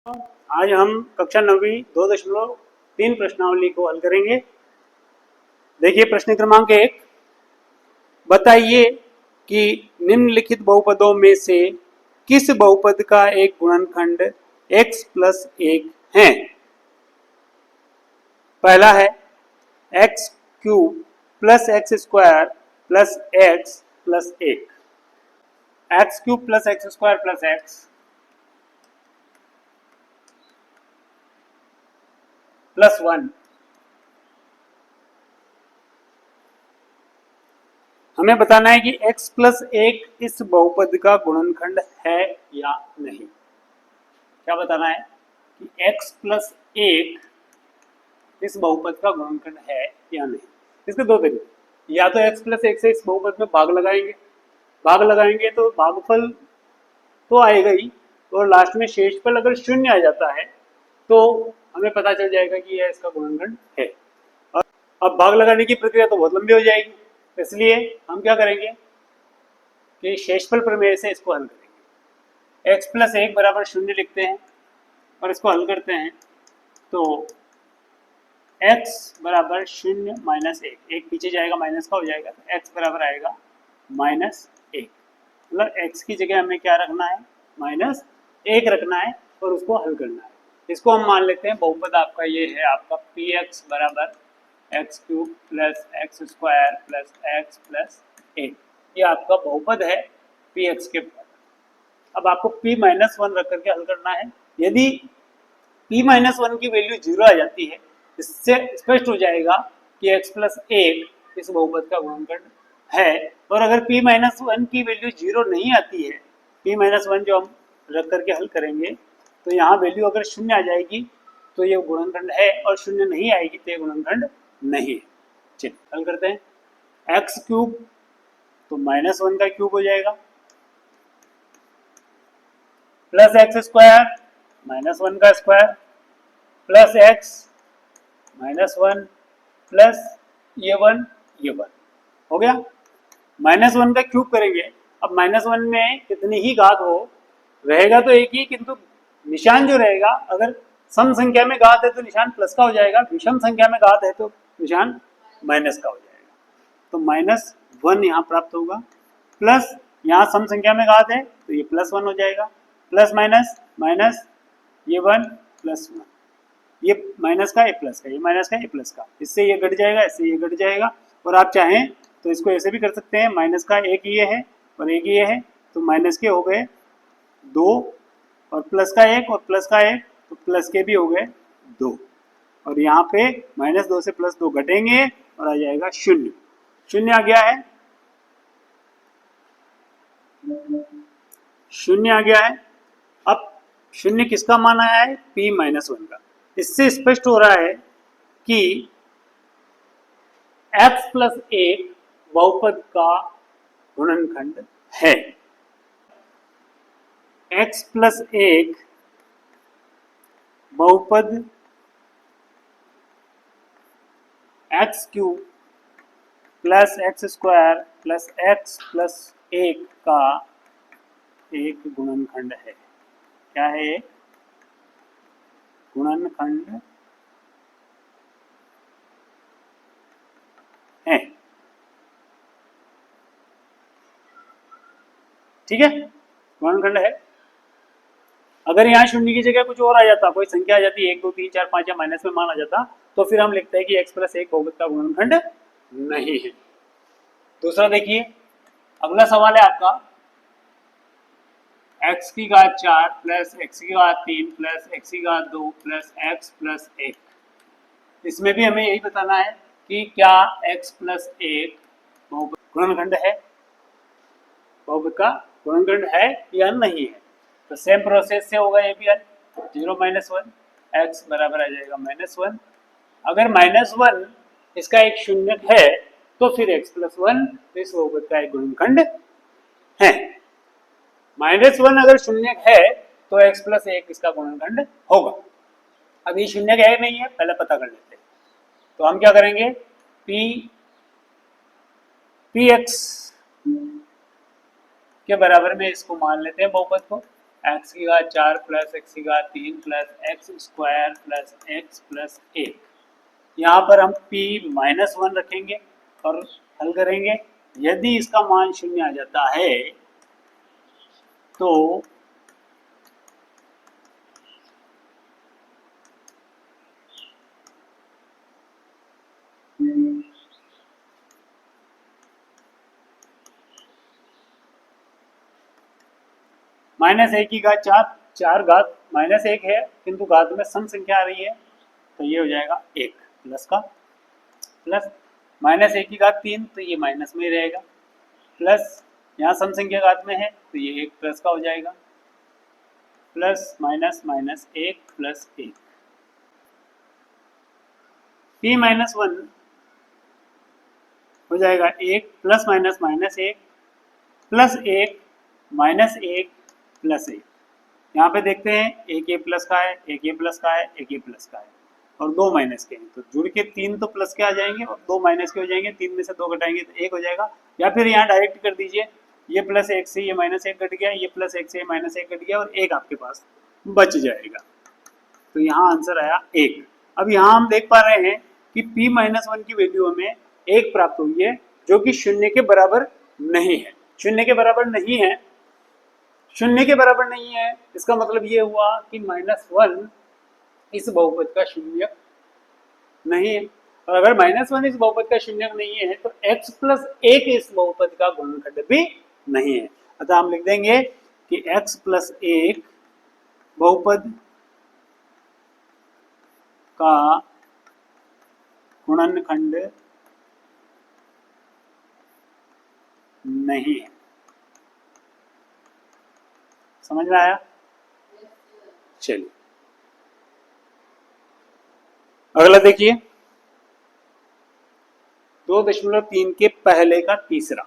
आज हम कक्षा 9वीं 2.3 प्रश्नावली को हल करेंगे। देखिए प्रश्न क्रमांक 1, बताइए कि निम्नलिखित बहुपदों में से किस बहुपद का एक गुणनखंड x प्लस 1 है। पहला है x cube plus x square plus x plus 1। X cube plus x square plus x plus 1। हमें बताना है कि x प्लस 1 इस बहुपद का गुणनखंड है या नहीं। क्या बताना है कि x प्लस 1 इस बहुपद का गुणनखंड है या नहीं। इसके दो तरीके, या तो x प्लस 1 से इस बहुपद में भाग लगाएंगे तो भागफल तो आएगा ही, और लास्ट में शेषफल अगर शून्य आ जाता है तो हमें पता चल जाएगा कि यह इसका गुणनखंड है। और अब भाग लगाने की प्रक्रिया तो बहुत लंबी हो जाएगी, इसलिए हम क्या करेंगे कि शेषफल प्रमेय से इसको हल करेंगे। x प्लस 1 बराबर 0 लिखते हैं और इसको हल करते हैं तो x बराबर 0 माइनस 1 पीछे जाएगा, माइनस का हो जाएगा, तो x बराबर आएगा माइनस 1। मतलब x की जगह हमें क्या रखना है, माइनस 1 रखना है और उसको हल करना है। इसको हम मान लेते हैं बहुपद आपका ये है, आपका px बराबर x cube plus x square plus x plus 1। ये आपका बहुपद है पी एक्स के। अब आपको p माइनस 1 रख करके हल करना है। यदि p माइनस 1 की वैल्यू 0 आ जाती है, इससे स्पष्ट हो जाएगा कि x प्लस 1 इस बहुपद का गुणनखंड है। और अगर p माइनस 1 की वैल्यू 0 नहीं आती है, p माइनस 1 जो हम रख करके हल करेंगे तो यहाँ वैल्यू अगर शून्य आ जाएगी तो ये गुणनखंड है, और शून्य नहीं आएगी तो ये गुणनखंड नहीं है। चलिए हल करते हैं। एक्स क्यूब तो माइनस 1 का क्यूब हो जाएगा, प्लस एक्स स्क्वायर माइनस 1 का square plus x minus 1 plus ये 1 हो गया। माइनस 1 का क्यूब करेंगे, अब माइनस 1 में कितनी ही घात हो, रहेगा तो एक ही, किंतु निशान जो रहेगा, अगर सम संख्या में घात है तो निशान प्लस का हो जाएगा, विषम संख्या में घात है तो निशान माइनस का हो जाएगा। तो माइनस 1 यहाँ प्राप्त होगा, प्लस यहाँ सम संख्या में घात है तो ये प्लस 1 हो जाएगा, प्लस माइनस माइनस ये 1 प्लस 1, ये माइनस का, ये प्लस का, ये माइनस का, ये प्लस का, इससे ये घट जाएगा, इससे ये घट जाएगा। और आप चाहें तो इसको ऐसे भी कर सकते हैं, माइनस का एक ये है और एक ये है, तो माइनस के हो गए 2 और प्लस का 1 और प्लस का 1, तो प्लस के भी हो गए 2। और यहाँ पे माइनस 2 से प्लस 2 घटेंगे और आ जाएगा 0। 0 आ गया है, 0 आ गया है। अब 0 किसका मान आया है, p माइनस 1 का। इससे स्पष्ट हो रहा है कि x प्लस 1 बहुपद का गुणनखंड है। x प्लस 1 बहुपद x cube plus x square plus x plus 1 का एक गुणनखंड है। क्या है, एक गुणनखंड है। ठीक है, गुणनखंड है। अगर यहाँ 0 की जगह कुछ और आ जाता, कोई संख्या आ जाती, 1 2 3 4 5 या माइनस में मान आ जाता, तो फिर हम लिखते हैं कि x प्लस 1 बहुपद का गुणनखंड नहीं है। दूसरा देखिए, अगला सवाल है आपका x की घात 4 प्लस x की घात 3 प्लस x की घात 2 प्लस x प्लस 1। इसमें भी हमें यही बताना है कि क्या x प्लस 1 बहुपद गुणनखंड है, बहुपद का गुणनखंड है या नहीं है। तो सेम प्रोसेस से होगा ये भी हल। 0 माइनस 1 एक्स बराबर आ जाएगा माइनस 1। अगर माइनस 1 इसका एक शून्य है तो फिर x प्लस 1 इस बहुपद का एक गुणनखंड है। माइनस 1 अगर शून्य है तो x प्लस 1 इसका गुणनखंड होगा। अब ये शून्य है नहीं है, पहले पता कर लेते हैं। तो हम क्या करेंगे, पी एक्स के बराबर में इसको मान लेते हैं बहुपद को, एक्स की घात 4 प्लस एक्स की घात 3 plus x square plus x plus 1। यहाँ पर हम p-1 रखेंगे और हल करेंगे। यदि इसका मान 0 आ जाता है तो -1 की घात 4, 4 घात -1 है किंतु घात में सम संख्या आ रही है तो ये हो जाएगा 1 प्लस का प्लस -1 की घात 3 तो ये माइनस में ही रहेगा प्लस यहाँ सम संख्या घात में है तो ये 1 प्लस का हो जाएगा plus minus minus 1 plus 1। p-1 हो जाएगा 1 plus minus minus 1 plus 1 minus 1 plus 1। यहाँ पे देखते हैं एक ए प्लस का है, एक ए प्लस का है, एक ए प्लस का है और दो माइनस के हैं तो जुड़ के 3 तो प्लस के आ जाएंगे और 2 माइनस के हो जाएंगे। 3 में से 2 घटाएंगे तो 1 हो जाएगा या फिर यहाँ डायरेक्ट कर दीजिए, ये प्लस 1 से ये माइनस 1 घट गया, ये प्लस 1 से ये माइनस 1 घट गया और 1 आपके पास बच जाएगा। तो यहाँ आंसर आया 1। अब यहाँ हम देख पा रहे हैं कि p-1 की वैल्यू हमें 1 प्राप्त हुई है जो कि 0 के बराबर नहीं है। 0 के बराबर नहीं है, 0 के बराबर नहीं है, इसका मतलब ये हुआ कि -1 इस बहुपद का शून्यक नहीं है। और अगर -1 इस बहुपद का शून्यक नहीं है तो x प्लस 1 इस बहुपद का गुणनखंड भी नहीं है। अतः हम लिख देंगे कि x प्लस 1 बहुपद का गुणनखंड नहीं है। समझ में आया? चलिए अगला देखिए 2.3 के पहले का तीसरा।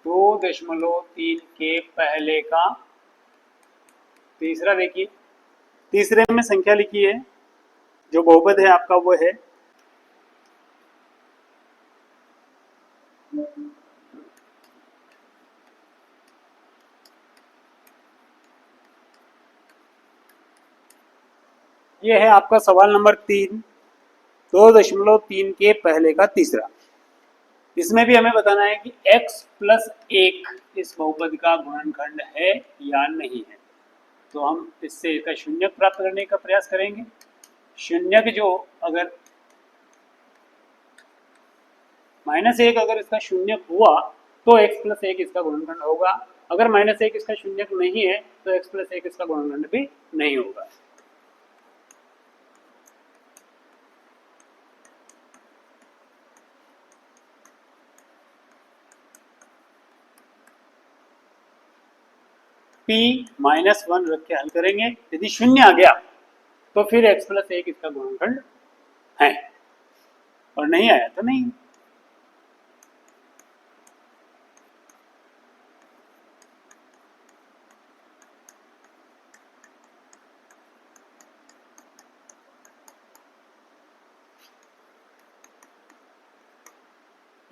2.3 के पहले का तीसरा देखिए, तीसरे में संख्या लिखी है, जो बहुपद है आपका वो है ये है आपका सवाल नंबर 3, 2.3 के पहले का तीसरा। इसमें भी हमें बताना है कि x प्लस 1 इस बहुपद का गुणनखंड है या नहीं है। तो हम इससे इसका शून्यक प्राप्त करने का प्रयास करेंगे। शून्यक जो अगर -1 अगर इसका शून्यक हुआ तो x प्लस 1 इसका गुणनखंड होगा। अगर -1 इसका शून्यक नहीं है तो x प्लस 1 इसका गुणनखंड भी नहीं होगा। p-1 रख के हल करेंगे। यदि शून्य आ गया तो फिर x प्लस 1 इसका गुणनखंड है और नहीं आया तो नहीं।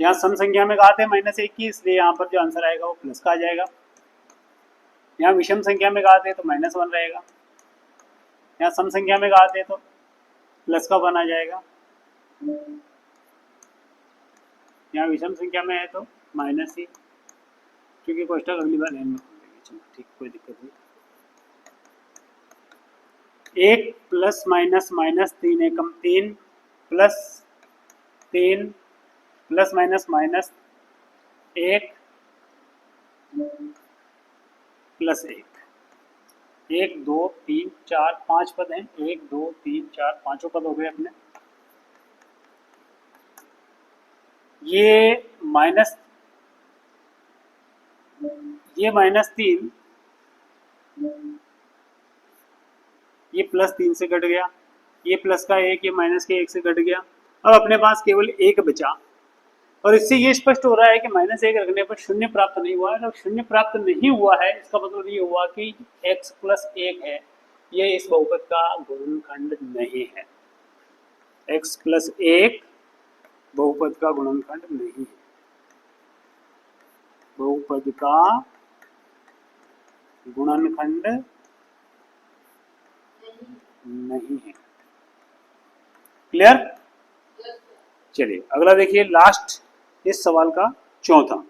यहाँ सम संख्या में घात है -1 की, इसलिए यहाँ पर जो आंसर आएगा वो प्लस का आ जाएगा। यहाँ विषम संख्या में घात है तो -1 रहेगा। यहाँ सम संख्या में घात है तो प्लस का 1 आ जाएगा। यहाँ विषम संख्या में है तो माइनस ही, क्योंकि कोष्ठक अगली बार ध्यान में रखेंगे। चलो ठीक, कोई दिक्कत नहीं। 1 प्लस माइनस माइनस 3 एकम 3 plus 3 plus minus minus 1 plus 1, 1 2 3 4 5 पद हैं। 1 2 3 4 पांचों पद हो गए अपने। ये -3 ये +3 से घट गया, ये प्लस का 1 ये माइनस के 1 से घट गया। अब अपने पास केवल 1 बचा और इससे ये स्पष्ट हो रहा है कि -1 रखने पर शून्य प्राप्त नहीं हुआ है। जब शून्य प्राप्त नहीं हुआ है इसका मतलब ये हुआ कि x प्लस 1 है, ये इस बहुपद का गुणनखंड नहीं है। x प्लस 1 बहुपद का गुणनखंड नहीं है। बहुपद का गुणनखंड नहीं है। क्लियर? चलिए अगला देखिए, लास्ट इस सवाल का चौथा।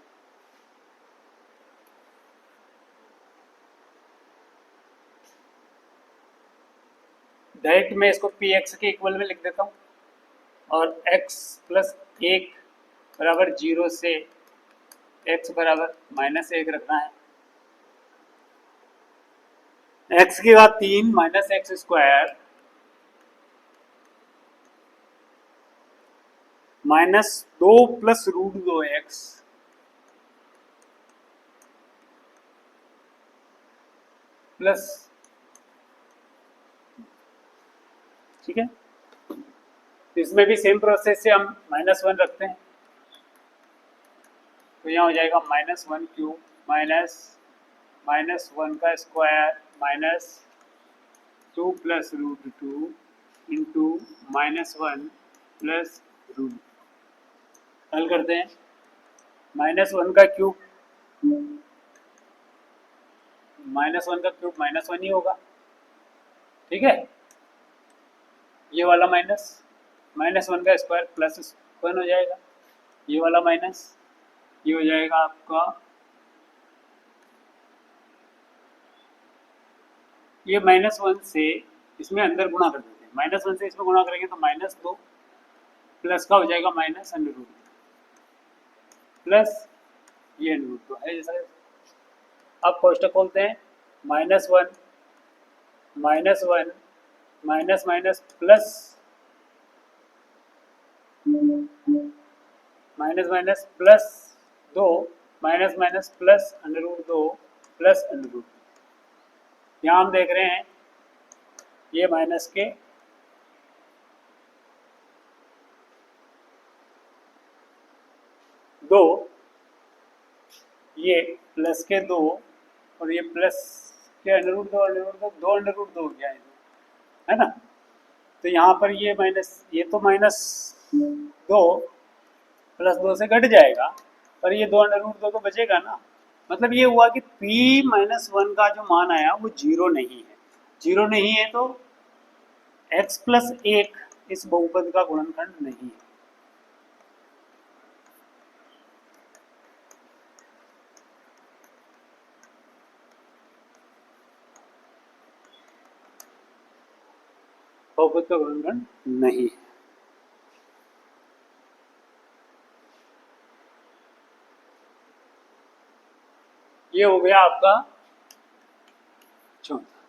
डायरेक्ट मैं इसको पी एक्स के इक्वल में लिख देता हूँ और x प्लस एक बराबर 0 से x बराबर -1 रखना है। x की घात 3 minus x square -2 plus √2x plus, ठीक है। इसमें भी सेम प्रोसेस से हम -1 रखते हैं, तो यहाँ हो जाएगा -1 क्यूब -1 का स्क्वायर -2 प्लस √2 इंटू -1 प्लस √2। हल करते हैं, -1 का क्यूब -1 ही होगा, ठीक है। ये वाला -1 का स्क्वायर प्लस 1 हो जाएगा, ये वाला माइनस, ये हो जाएगा आपका, ये -1 से इसमें अंदर गुणा कर देते हैं, -1 से इसमें गुणा करेंगे तो -2 प्लस का हो जाएगा -√2 प्लस ये √2 है जैसा। अब कोष्टक खोलते हैं, -1 -1 minus minus plus minus minus plus 2 minus minus plus √2 plus √2। यहाँ हम देख रहे हैं ये माइनस के दो, ये प्लस के 2 और ये प्लस के √2 दो √2 हो गया है ना। तो यहाँ पर ये माइनस, ये तो -2 प्लस 2 से घट जाएगा, पर ये 2 √2 तो बचेगा ना। मतलब ये हुआ कि p-1 का जो मान आया वो 0 नहीं है। 0 नहीं है तो x प्लस 1 इस बहुपद का गुणनखंड नहीं है। बहुपद का गुणनखंड नहीं है। ये हो गया आपका चौथा,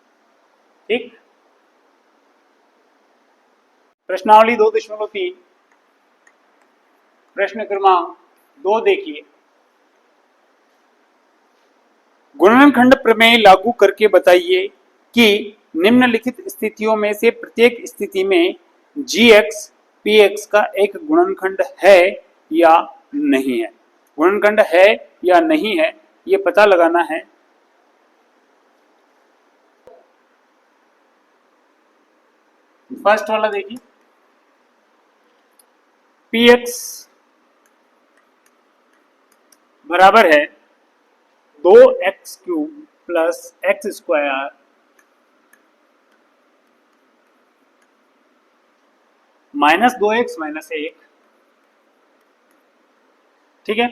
ठीक। प्रश्नावली 2.3 प्रश्न क्रमांक 2 देखिए, गुणनखंड प्रमेय लागू करके बताइए कि निम्नलिखित स्थितियों में से प्रत्येक स्थिति में gx px का एक गुणनखंड है या नहीं है। गुणनखंड है या नहीं है ये पता लगाना है। फर्स्ट वाला देखिए, px बराबर है 2x³ plus x square -2x - 1, ठीक है।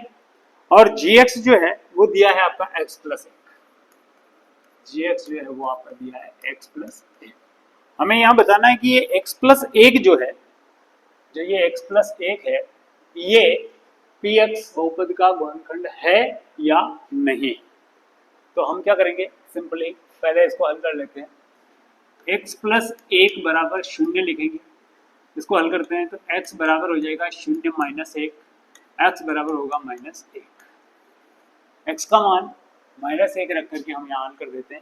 और gx जो है वो दिया है आपका x प्लस 1, gx जो है वो आपका दिया है x प्लस 1। हमें यहाँ बताना है कि ये x प्लस 1 जो है, जो ये x प्लस 1 है, ये px बहुपद का गुणनखंड है या नहीं। तो हम क्या करेंगे, सिंपली पहले इसको हल कर लेते हैं। x प्लस 1 बराबर 0 लिखेंगे, इसको हल करते हैं तो x बराबर हो जाएगा 0 - 1, x बराबर होगा -1। x का मान -1 रख करके हम यहाँ हल कर देते हैं।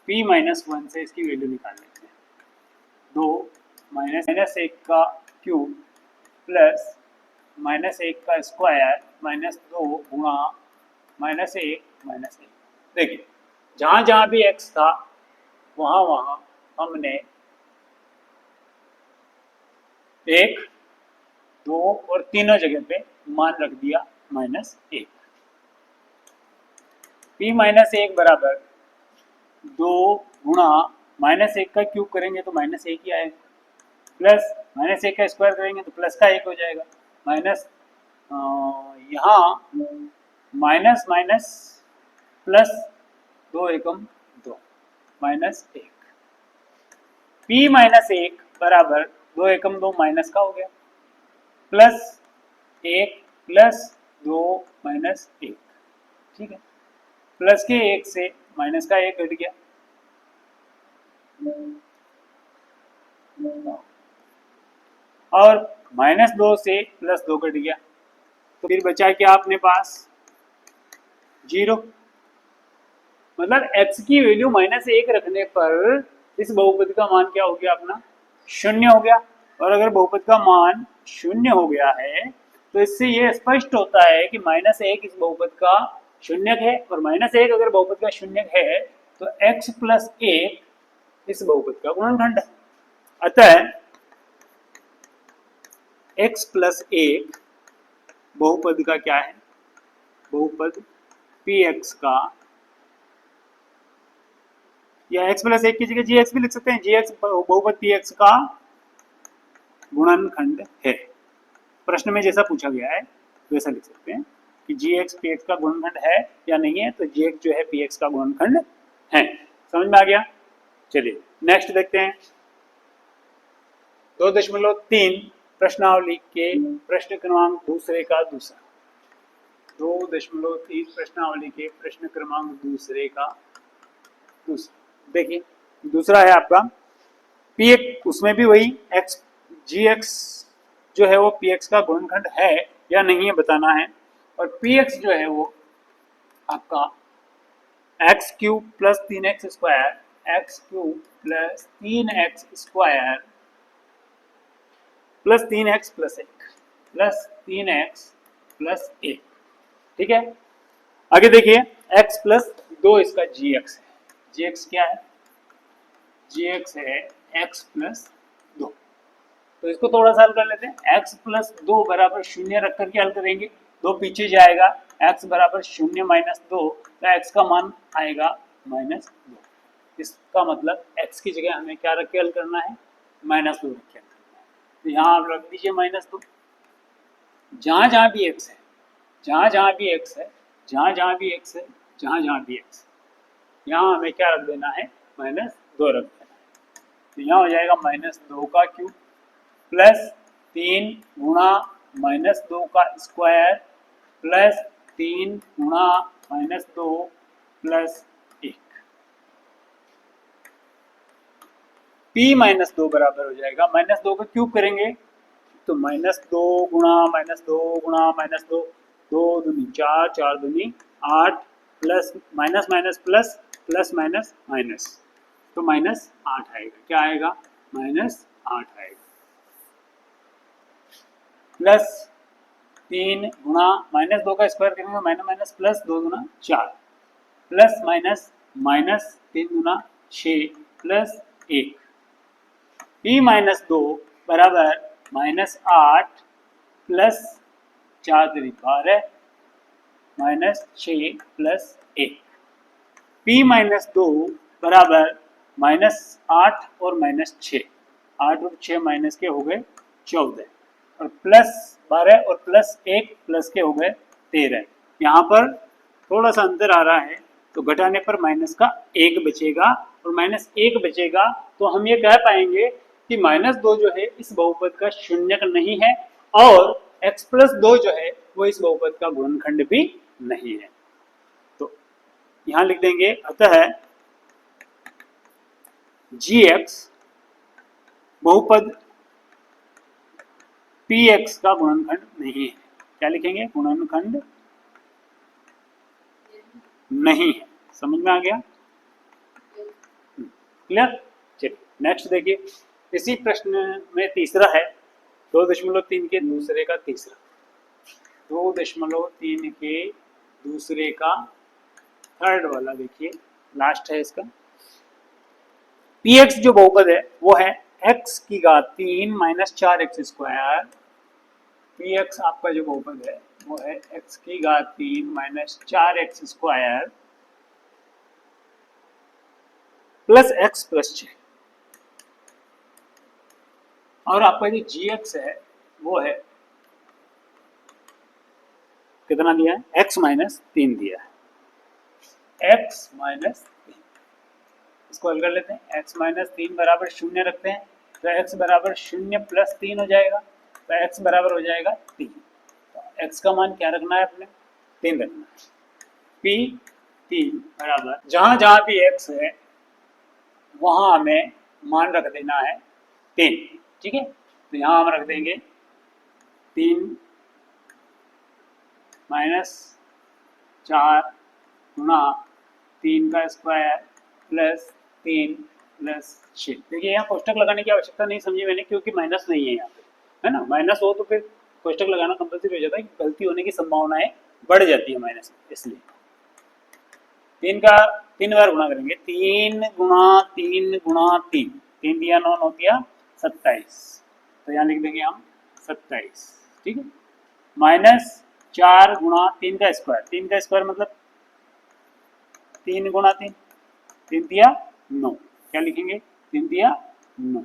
p-1 से इसकी वैल्यू निकाल लेते हैं। 2 -1 का क्यूब प्लस -1 का स्क्वायर -2 गुणा -1 देखिए जहाँ जहाँ भी x था वहाँ वहाँ हमने 1, 2 और तीनों जगह पे मान रख दिया -1। p माइनस एक बराबर 2 गुणा माइनस एक का क्यूब करेंगे तो माइनस एक ही आएगा, प्लस माइनस एक का स्क्वायर करेंगे तो प्लस का एक हो जाएगा, माइनस यहाँ माइनस माइनस प्लस 2 एकम 2 माइनस एक, p माइनस एक बराबर 2 एकम 2 माइनस का हो गया, प्लस एक प्लस 2 माइनस एक, ठीक है, प्लस के एक से माइनस का एक घट गया, और माइनस 2 से प्लस 2 घट गया, तो फिर बचा क्या अपने पास 0। मतलब x की वैल्यू माइनस एक रखने पर इस बहुपद का मान क्या हो गया अपना, शून्य हो गया। और अगर बहुपद का मान शून्य हो गया है तो इससे ये स्पष्ट होता है कि माइनस एक इस बहुपद का शून्यक है, और माइनस एक अगर बहुपद का शून्यक है तो x प्लस एक इस बहुपद का गुणनखंड है। अतः x प्लस एक बहुपद का क्या है, बहुपद px का, या x प्लस एक की जगह gx भी लिख सकते हैं, gx बहुपद px का गुणनखंड है। प्रश्न में जैसा पूछा गया है वैसा लिख सकते हैं कि gx px का गुणनखंड है या नहीं है, तो gx जो है px का गुणनखंड है। समझ में आ गया? चलिए नेक्स्ट देखते हैं 2.3 प्रश्नावली के प्रश्न क्रमांक दूसरे का दूसरा। 2.3 प्रश्नावली के प्रश्न क्रमांक दूसरे का दूसरा। देखिए दूसरा है आपका px, उसमें भी वही x gx जो है वो px का गुणनखंड है या नहीं है बताना है, और px जो है वो आपका x cube plus 3x square, x cube plus 3x square plus 3x plus एक, प्लस 3x प्लस एक, ठीक है। आगे देखिए x प्लस 2 इसका gx है, gx क्या है, gx है x प्लस 2। तो इसको थोड़ा सा हल कर लेते हैं। x प्लस 2 बराबर शून्य रख करके हल करेंगे, 2 पीछे जाएगा, x बराबर शून्य माइनस 2, तो x का मान आएगा माइनस 2। इसका मतलब x की जगह हमें क्या रख के हल करना है, माइनस 2 रख के हल करना है। तो यहाँ आप रख दीजिए माइनस 2, जहाँ जहाँ भी x है, जहाँ जहाँ भी x है, जहाँ जहाँ भी x है, जहाँ जहाँ भी x, यहाँ हमें क्या रख देना है, माइनस 2 रख देना है। तो यहाँ हो जाएगा माइनस 2 का क्यूब प्लस 3 गुणा माइनस 2 का स्क्वायर प्लस 3 गुणा माइनस 2 प्लस 1। p माइनस 2 बराबर हो जाएगा, माइनस 2 का क्यूब करेंगे तो माइनस 2 गुणा माइनस 2 गुणा माइनस 2, 2 दूनी 4, 4 दूनी 8, plus minus minus plus, plus minus minus, तो माइनस 8 आएगा। क्या आएगा, माइनस 8 आएगा, प्लस 3 गुणा माइनस 2 का स्क्वायर करेंगे माइनस माइनस प्लस 2 गुना 4, प्लस माइनस माइनस 3 गुना 6 प्लस 1, p माइनस 2 बराबर minus 8 plus 4 3 12 minus 6 plus 1। p minus 2 बराबर माइनस 8 और माइनस 6, 8 और 6 माइनस के हो गए 14, और प्लस 12 और प्लस 1 प्लस के हो गए 13। यहाँ पर थोड़ा सा अंतर आ रहा है, तो घटाने पर माइनस का 1 बचेगा, और माइनस 1 बचेगा तो हम ये कह पाएंगे कि माइनस 2 जो है इस बहुपद का शून्यक नहीं है, और x प्लस 2 जो है वो इस बहुपद का गुणनखंड भी नहीं है। तो यहाँ लिख देंगे अतः gx बहुपद px का गुणनखंड नहीं है। क्या लिखेंगे, गुणनखंड नहीं है। समझ में आ गया, क्लियर? चलिए नेक्स्ट देखिए, इसी प्रश्न में तीसरा है 2.3 के दूसरे का तीसरा। 2.3 के दूसरे का थर्ड वाला देखिए, लास्ट है इसका। px जो बहुपद है वो है x की घात 3 माइनस 4x स्क्वायर। px आपका जो बहुपद है वो है x की घात 3 minus 4x square plus x plus 6, और आपका जो जी एक्स है वो है कितना दिया है, x माइनस 3 दिया है, x माइनस 3, इसको हल कर लेते हैं। x माइनस 3 बराबर 0 रखते हैं तो x बराबर 0 प्लस 3 हो जाएगा, तो x बराबर हो जाएगा 3। तो x का मान क्या रखना है अपने, 3 रखना है। p 3 बराबर जहां जहां भी x है वहां हमें मान रख देना है 3, ठीक है। तो यहाँ हम रख देंगे 3 माइनस 4 गुना 3 का स्क्वायर प्लस 3 प्लस 6। देखिए यहाँ कोष्टक लगाने की आवश्यकता नहीं समझी मैंने, क्योंकि माइनस नहीं है यहाँ पे, है ना। माइनस हो तो फिर कोष्टक लगाना कंपल्सरी हो जाता है, कि गलती होने की संभावनाएं बढ़ जाती है माइनस में, इसलिए 3 का 3 बार गुणा करेंगे, 3 गुणा 3 गुणा 3, 3 दिया 9, 9 दिया 27, तो यहाँ लिख देंगे हम 27, ठीक है। माइनस 4 गुणा 3 का स्क्वायर, 3 का स्क्वायर मतलब 3 गुणा 3, 3 दिया 9, क्या लिखेंगे, 3 दिया 9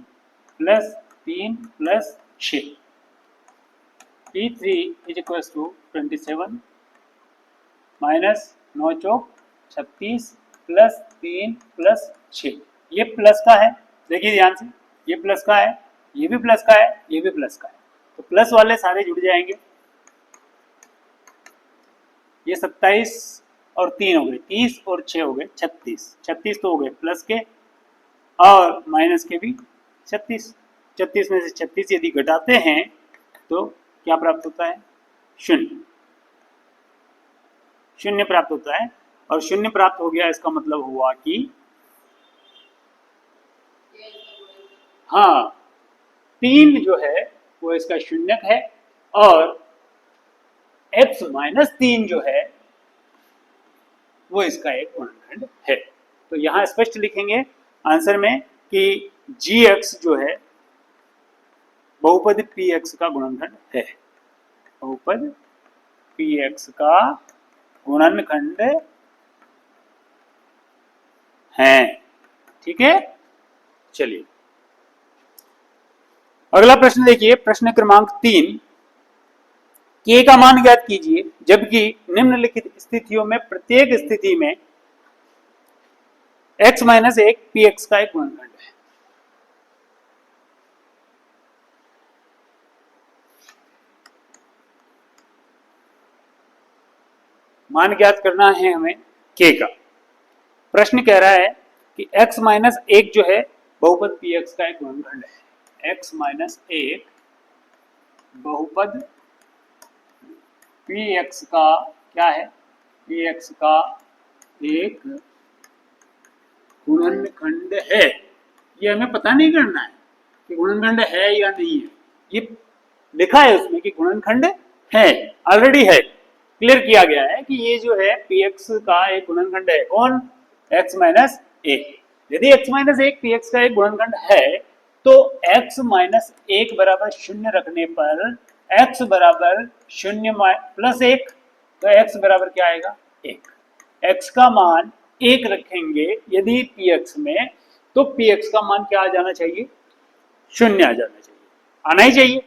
plus 3 plus 6, P3 is equal to 27 minus 9 चौक 36 प्लस 3 प्लस 6, ये प्लस का है, देखिए ध्यान से, ये प्लस का है, ये भी प्लस का है, ये भी प्लस का है, तो प्लस वाले सारे जुड़ जाएंगे। ये 27 और 3 हो गए 30 और 6 हो गए 36, 36 तो हो गए प्लस के और माइनस के भी 36, 36 में से 36 यदि घटाते हैं तो क्या प्राप्त होता है, 0, 0 प्राप्त होता है। और 0 प्राप्त हो गया, इसका मतलब हुआ कि हाँ 3 जो है वो इसका शून्यक है, और x माइनस 3 जो है वो इसका एक गुणनखंड है। तो यहाँ स्पष्ट लिखेंगे आंसर में कि gx जो है बहुपद px का गुणनखंड है, बहुपद px का गुणनखंड है, ठीक है। चलिए अगला प्रश्न देखिए, प्रश्न क्रमांक 3, k का मान ज्ञात कीजिए जबकि निम्नलिखित स्थितियों में प्रत्येक स्थिति में x माइनस 1 px का एक गुणनखंड है। मान ज्ञात करना है हमें k का। प्रश्न कह रहा है कि x माइनस 1 जो है बहुपद px का एक गुणनखंड है, x माइनस 1 बहुपद px का क्या है, px का एक गुणनखंड है। ये हमें पता नहीं करना है कि गुणनखंड है या नहीं है, ये लिखा है उसमें कि गुणनखंड है, ऑलरेडी है, क्लियर किया गया है कि ये जो है px का एक गुणनखंड है, कौन, x माइनस 1। यदि x माइनस 1 px का एक गुणनखंड है तो x माइनस 1 बराबर 0 रखने पर x बराबर 0 प्लस 1, तो x बराबर क्या आएगा, 1। x का मान 1 रखेंगे यदि px में, तो px का मान क्या आ जाना चाहिए, 0 आ जाना चाहिए, आना ही चाहिए।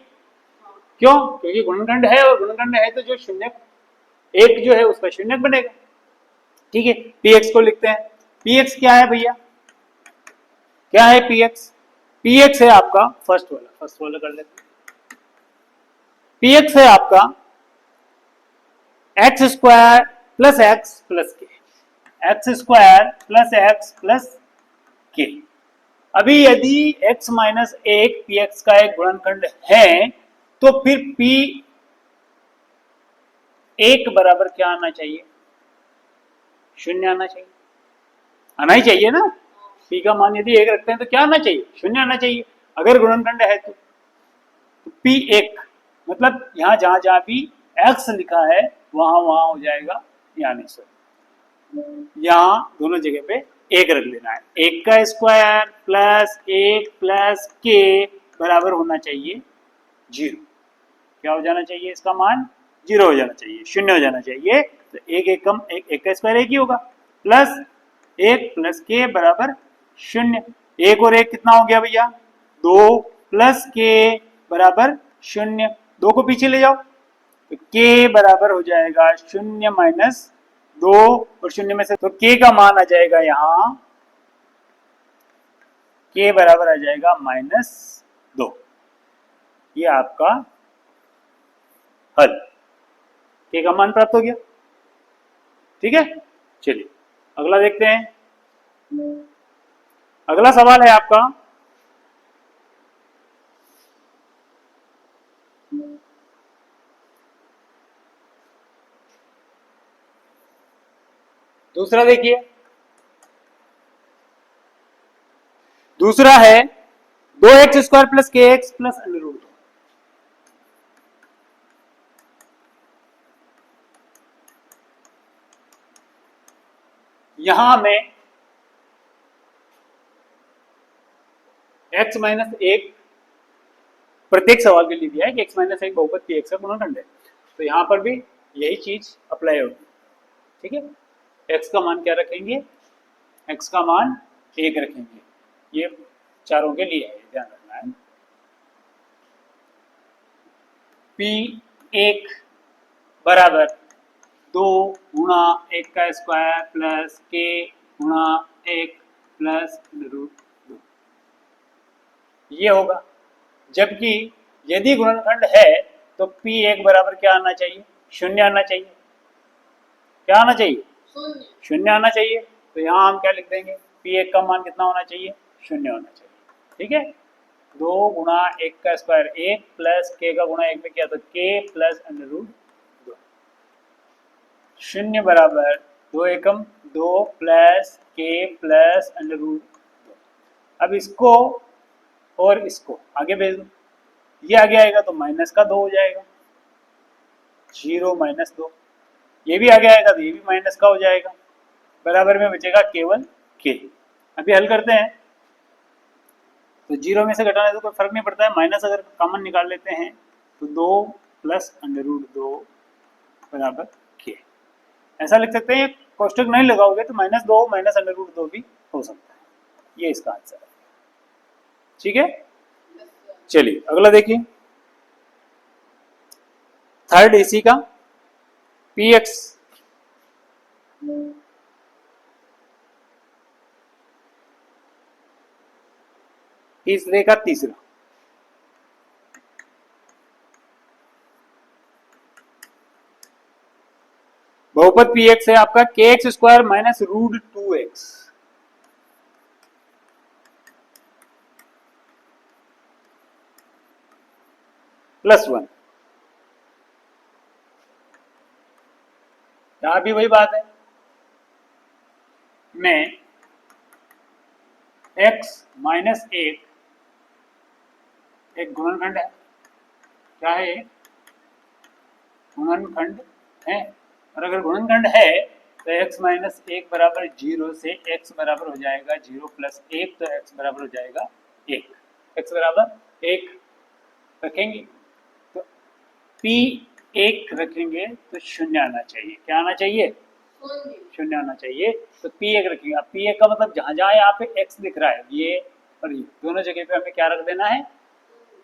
क्यों, क्योंकि गुणनखंड है, और गुणनखंड है तो जो शून्य 1 जो है उसका शून्यक बनेगा, ठीक है। px को लिखते हैं, px क्या है भैया, क्या है px, px है आपका फर्स्ट वाला कर लेते हैं, px है आपका x square plus x plus k, x square plus x plus k. अभी यदि x माइनस 1 px का एक गुणनखंड है तो फिर p 1 बराबर क्या आना चाहिए, 0 आना चाहिए, आना ही चाहिए ना। p का मान यदि 1 रखते हैं तो क्या आना चाहिए, 0 आना चाहिए अगर गुणनखंड है तो p 1 मतलब यहां जहां जहां भी x लिखा है वहां वहां हो जाएगा, यानी सर यहाँ दोनों जगह पे 1 रख लेना है। 1 का स्क्वायर प्लस 1 प्लस के बराबर होना चाहिए 0, क्या हो जाना चाहिए, इसका मान 0 हो जाना चाहिए, 0 हो जाना चाहिए। तो 1 1 कम 1 का स्क्वायर 1 ही होगा, प्लस 1 प्लस के बराबर शून्य। एक और एक कितना हो गया भैया, 2 प्लस के बराबर शून्य। 2 को पीछे ले जाओ तो के बराबर हो जाएगा शून्य माइनस 2, और शून्य में से तो के का मान आ जाएगा यहाँ, के बराबर आ जाएगा -2। ये आपका हल, के का मान प्राप्त हो गया। ठीक है, चलिए अगला देखते हैं। अगला सवाल है आपका, दूसरा देखिए। दूसरा है 2x² plus k x plus under root. यहां हमें x माइनस 1 प्रत्येक सवाल के लिए दिया है कि x माइनस 1 बहुपद px का गुणनखंड है, तो यहां पर भी यही चीज अप्लाई होगी। ठीक है, x का मान क्या रखेंगे, x का मान 1 रखेंगे। ये चारों के लिए है, ध्यान रखना है। P1 बराबर 2 गुणा 1 का स्क्वायर प्लस k गुणा 1 प्लस √2 ये होगा। जबकि यदि गुणनखंड है तो P1 बराबर क्या आना चाहिए, 0 आना चाहिए। क्या आना चाहिए, 0 आना चाहिए। तो यहाँ हम क्या लिख देंगे, P1 का मान कितना होना चाहिए, 0 होना चाहिए। ठीक है, 2 गुणा 1 का स्क्वायर 1 प्लस k का गुणा 1 में किया तो k प्लस √2। 0 बराबर 2 एकम 2 प्लस k प्लस √2। अब इसको और इसको आगे भेज दो, ये आगे आएगा तो माइनस का 2 हो जाएगा, 0 माइनस 2। ये भी आगे आएगा तो ये भी माइनस का हो जाएगा, बराबर में बचेगा केवल k। अभी हल करते हैं तो 0 में से घटाने से कोई फर्क नहीं पड़ता है, माइनस अगर कॉमन निकाल लेते हैं तो 2 प्लस √2 बराबर k। ऐसा लिख सकते हैं, कोष्टक नहीं लगाओगे तो -2 माइनस √2 भी हो सकता है। ये इसका आंसर है। ठीक है, चलिए अगला देखिए। थर्ड एसी का px तीसरे का तीसरा, बहुपद px है आपका kx² माइनस √2x प्लस 1। यहां भी वही बात है, मैं x माइनस 1 एक गुणनखंड है। क्या है, गुणनखंड है। और अगर गुणनखंड है तो x माइनस 1 बराबर 0 से x बराबर हो जाएगा 0 प्लस 1, तो x बराबर हो जाएगा 1। x बराबर 1 रखेंगे तो P1 रखेंगे तो 0 आना चाहिए। क्या आना चाहिए, 0 आना चाहिए। तो P1 रखेंगे। अब P1 का मतलब जहां जहां यहाँ पे x दिख रहा है, ये और ये दोनों जगह पे हमें क्या रख देना है,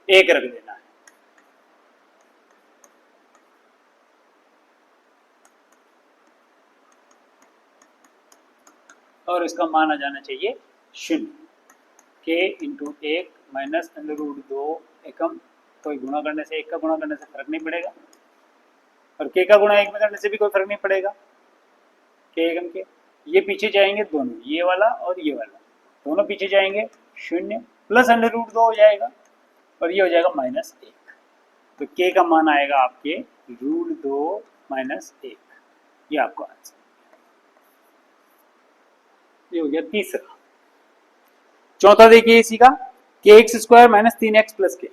1 रख देना है। और इसका मान आ जाना चाहिए 0। k इंटू 1 माइनस √2 एकम, कोई गुणा करने से 1 का गुणा करने से फर्क नहीं पड़ेगा, और k का गुणा 1 में करने से भी कोई फर्क नहीं पड़ेगा। k एकम के ये पीछे जाएंगे दोनों, ये वाला और ये वाला दोनों पीछे जाएंगे, 0 प्लस √2 हो जाएगा और ये हो जाएगा -1। तो k का मान आएगा आपके √2 -1। ये आपका आंसर, ये हो गया तीसरा। चौथा देखिए इसी का, kx² minus 3x plus k।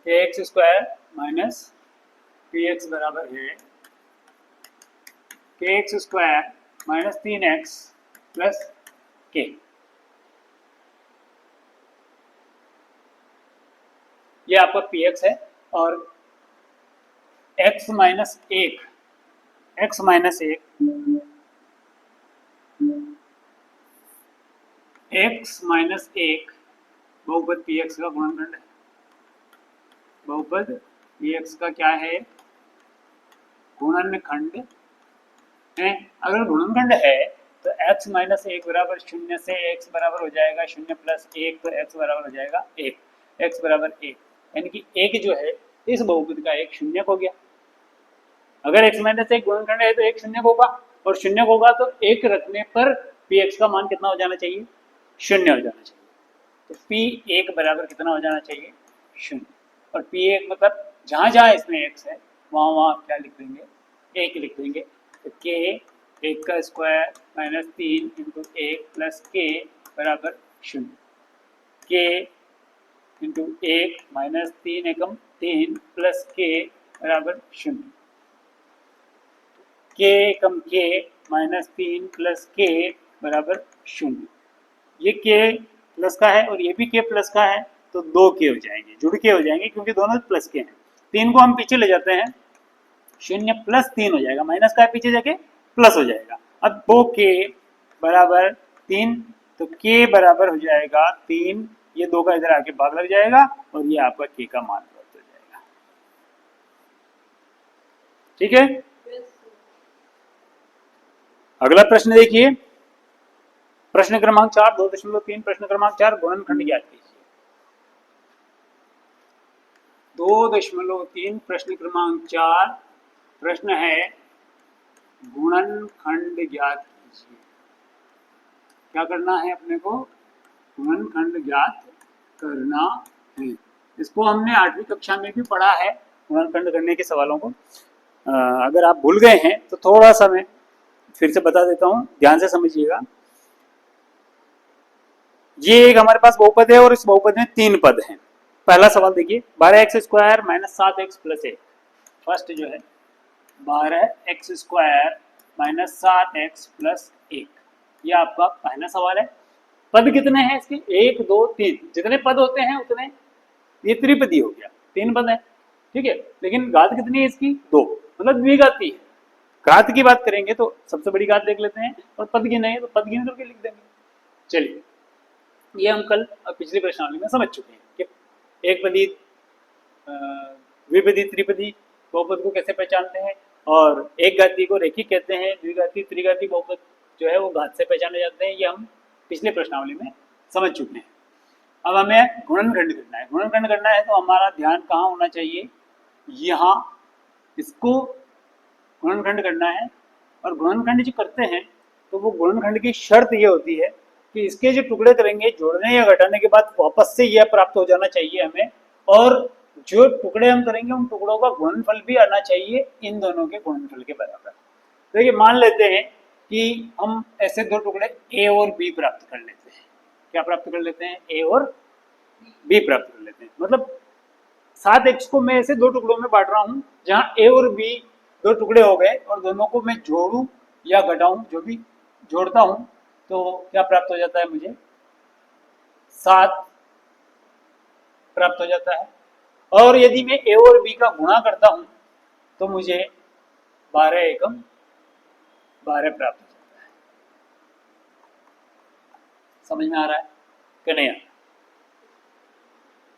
kx² minus px बराबर है kx² minus 3x plus k। ये आपका px है और x minus 1 x minus 1 x minus एक बहुपद पी एक्स का गुणनखंड है। बहुपद पी एक्स का क्या है? गुणनखंड है। अगर गुणनखंड है तो x माइनस एक बराबर शून्य से x बराबर हो जाएगा शून्य प्लस एक, तो x बराबर हो जाएगा एक, x बराबर एक, यानी कि एक जो है इस बहुपद का एक शून्य हो गया। अगर x माइनस एक गुणनखंड है तो एक शून्य होगा, और शून्य होगा तो एक रखने पर पी एक्स का मान कितना हो जाना चाहिए? शून्य हो जाना चाहिए। तो पी एक बराबर कितना हो जाना चाहिए? शून्य। और पी एक मतलब जहां जहां इसमें एक्स है वहां वहां आप क्या लिख देंगे? एक लिख देंगे। तो के एक का स्क्वायर माइनस तीन इंटू एक प्लस के बराबर शून्य। के इंटू एक माइनस तीन एकम तीन प्लस के बराबर शून्य। के एकम के माइनस तीन प्लस के बराबर शून्य। ये के प्लस का है और ये भी के प्लस का है, तो दो के हो जाएंगे, जुड़ के हो जाएंगे क्योंकि दोनों प्लस के हैं। तीन को हम पीछे ले जाते हैं, शून्य प्लस तीन हो जाएगा, माइनस का पीछे जाके प्लस हो जाएगा। अब दो के बराबर तीन, तो के बराबर हो जाएगा तीन, ये दो का इधर आके भाग लग जाएगा और ये आपका के का मान प्राप्त हो जाएगा। ठीक है, अगला प्रश्न देखिए, प्रश्न क्रमांक 4 2.3 प्रश्न क्रमांक 4 गुणनखंड ज्ञात कीजिए। 2.3 प्रश्न क्रमांक 4 प्रश्न है गुणनखंड ज्ञात कीजिए। क्या करना है अपने को? गुणनखंड ज्ञात करना है। इसको हमने 8वीं कक्षा में भी पढ़ा है, गुणनखंड करने के सवालों को। अगर आप भूल गए हैं तो थोड़ा सा मैं फिर से बता देता हूं, ध्यान से समझिएगा। ये एक हमारे पास बहुपद है और इस बहुपद में तीन पद हैं। पहला सवाल देखिए, 12x square minus 7x plus एक। फर्स्ट जो है 12x square minus 7x plus एक, ये आपका पहला सवाल है। पद कितने हैं इसके? एक दो तीन, जितने पद होते हैं उतने, ये त्रिपदी हो गया, तीन पद है। ठीक है, लेकिन घात कितनी है इसकी? दो, मतलब द्विघाती है। घात की बात करेंगे तो सबसे बड़ी घात देख लेते हैं, और पद गिने हैं तो पद गिन करके लिख देंगे। चलिए, ये हम कल पिछले प्रश्नावली में समझ चुके हैं कि एक पदी द्विपदी त्रिपदी बहुपद को कैसे पहचानते हैं, और एक घाती को रेखिक कहते हैं, द्विघाती त्रिघाती बहुपद जो है वो घात से पहचाने जाते हैं। ये हम पिछले प्रश्नावली में समझ चुके हैं। अब हमें गुणनखंड करना है। गुणनखंड करना है तो हमारा ध्यान कहाँ होना चाहिए? यहाँ, इसको गुणनखंड करना है। और गुणनखंड जो करते हैं तो वो गुणनखंड की शर्त ये होती है कि इसके जो टुकड़े करेंगे जोड़ने या घटाने के बाद वापस से यह प्राप्त हो जाना चाहिए हमें, और जो टुकड़े हम करेंगे उन टुकड़ों का गुणनफल भी आना चाहिए इन दोनों के गुणनफल के बराबर। तो ये मान लेते हैं कि हम ऐसे दो टुकड़े ए और बी प्राप्त कर लेते हैं। क्या प्राप्त कर लेते हैं? ए और बी प्राप्त कर लेते हैं। मतलब 7x को मैं ऐसे दो टुकड़ों में बांट रहा हूं जहां ए और बी दो टुकड़े हो गए, और दोनों को मैं जोड़ूं या घटाऊं, जो भी जोड़ता हूं तो क्या प्राप्त हो जाता है? मुझे 7 प्राप्त हो जाता है। और यदि मैं ए और बी का गुणा करता हूं तो मुझे 12 एकम 12 प्राप्त हो जाता है। समझ में आ रहा है कि नहीं आ रहा?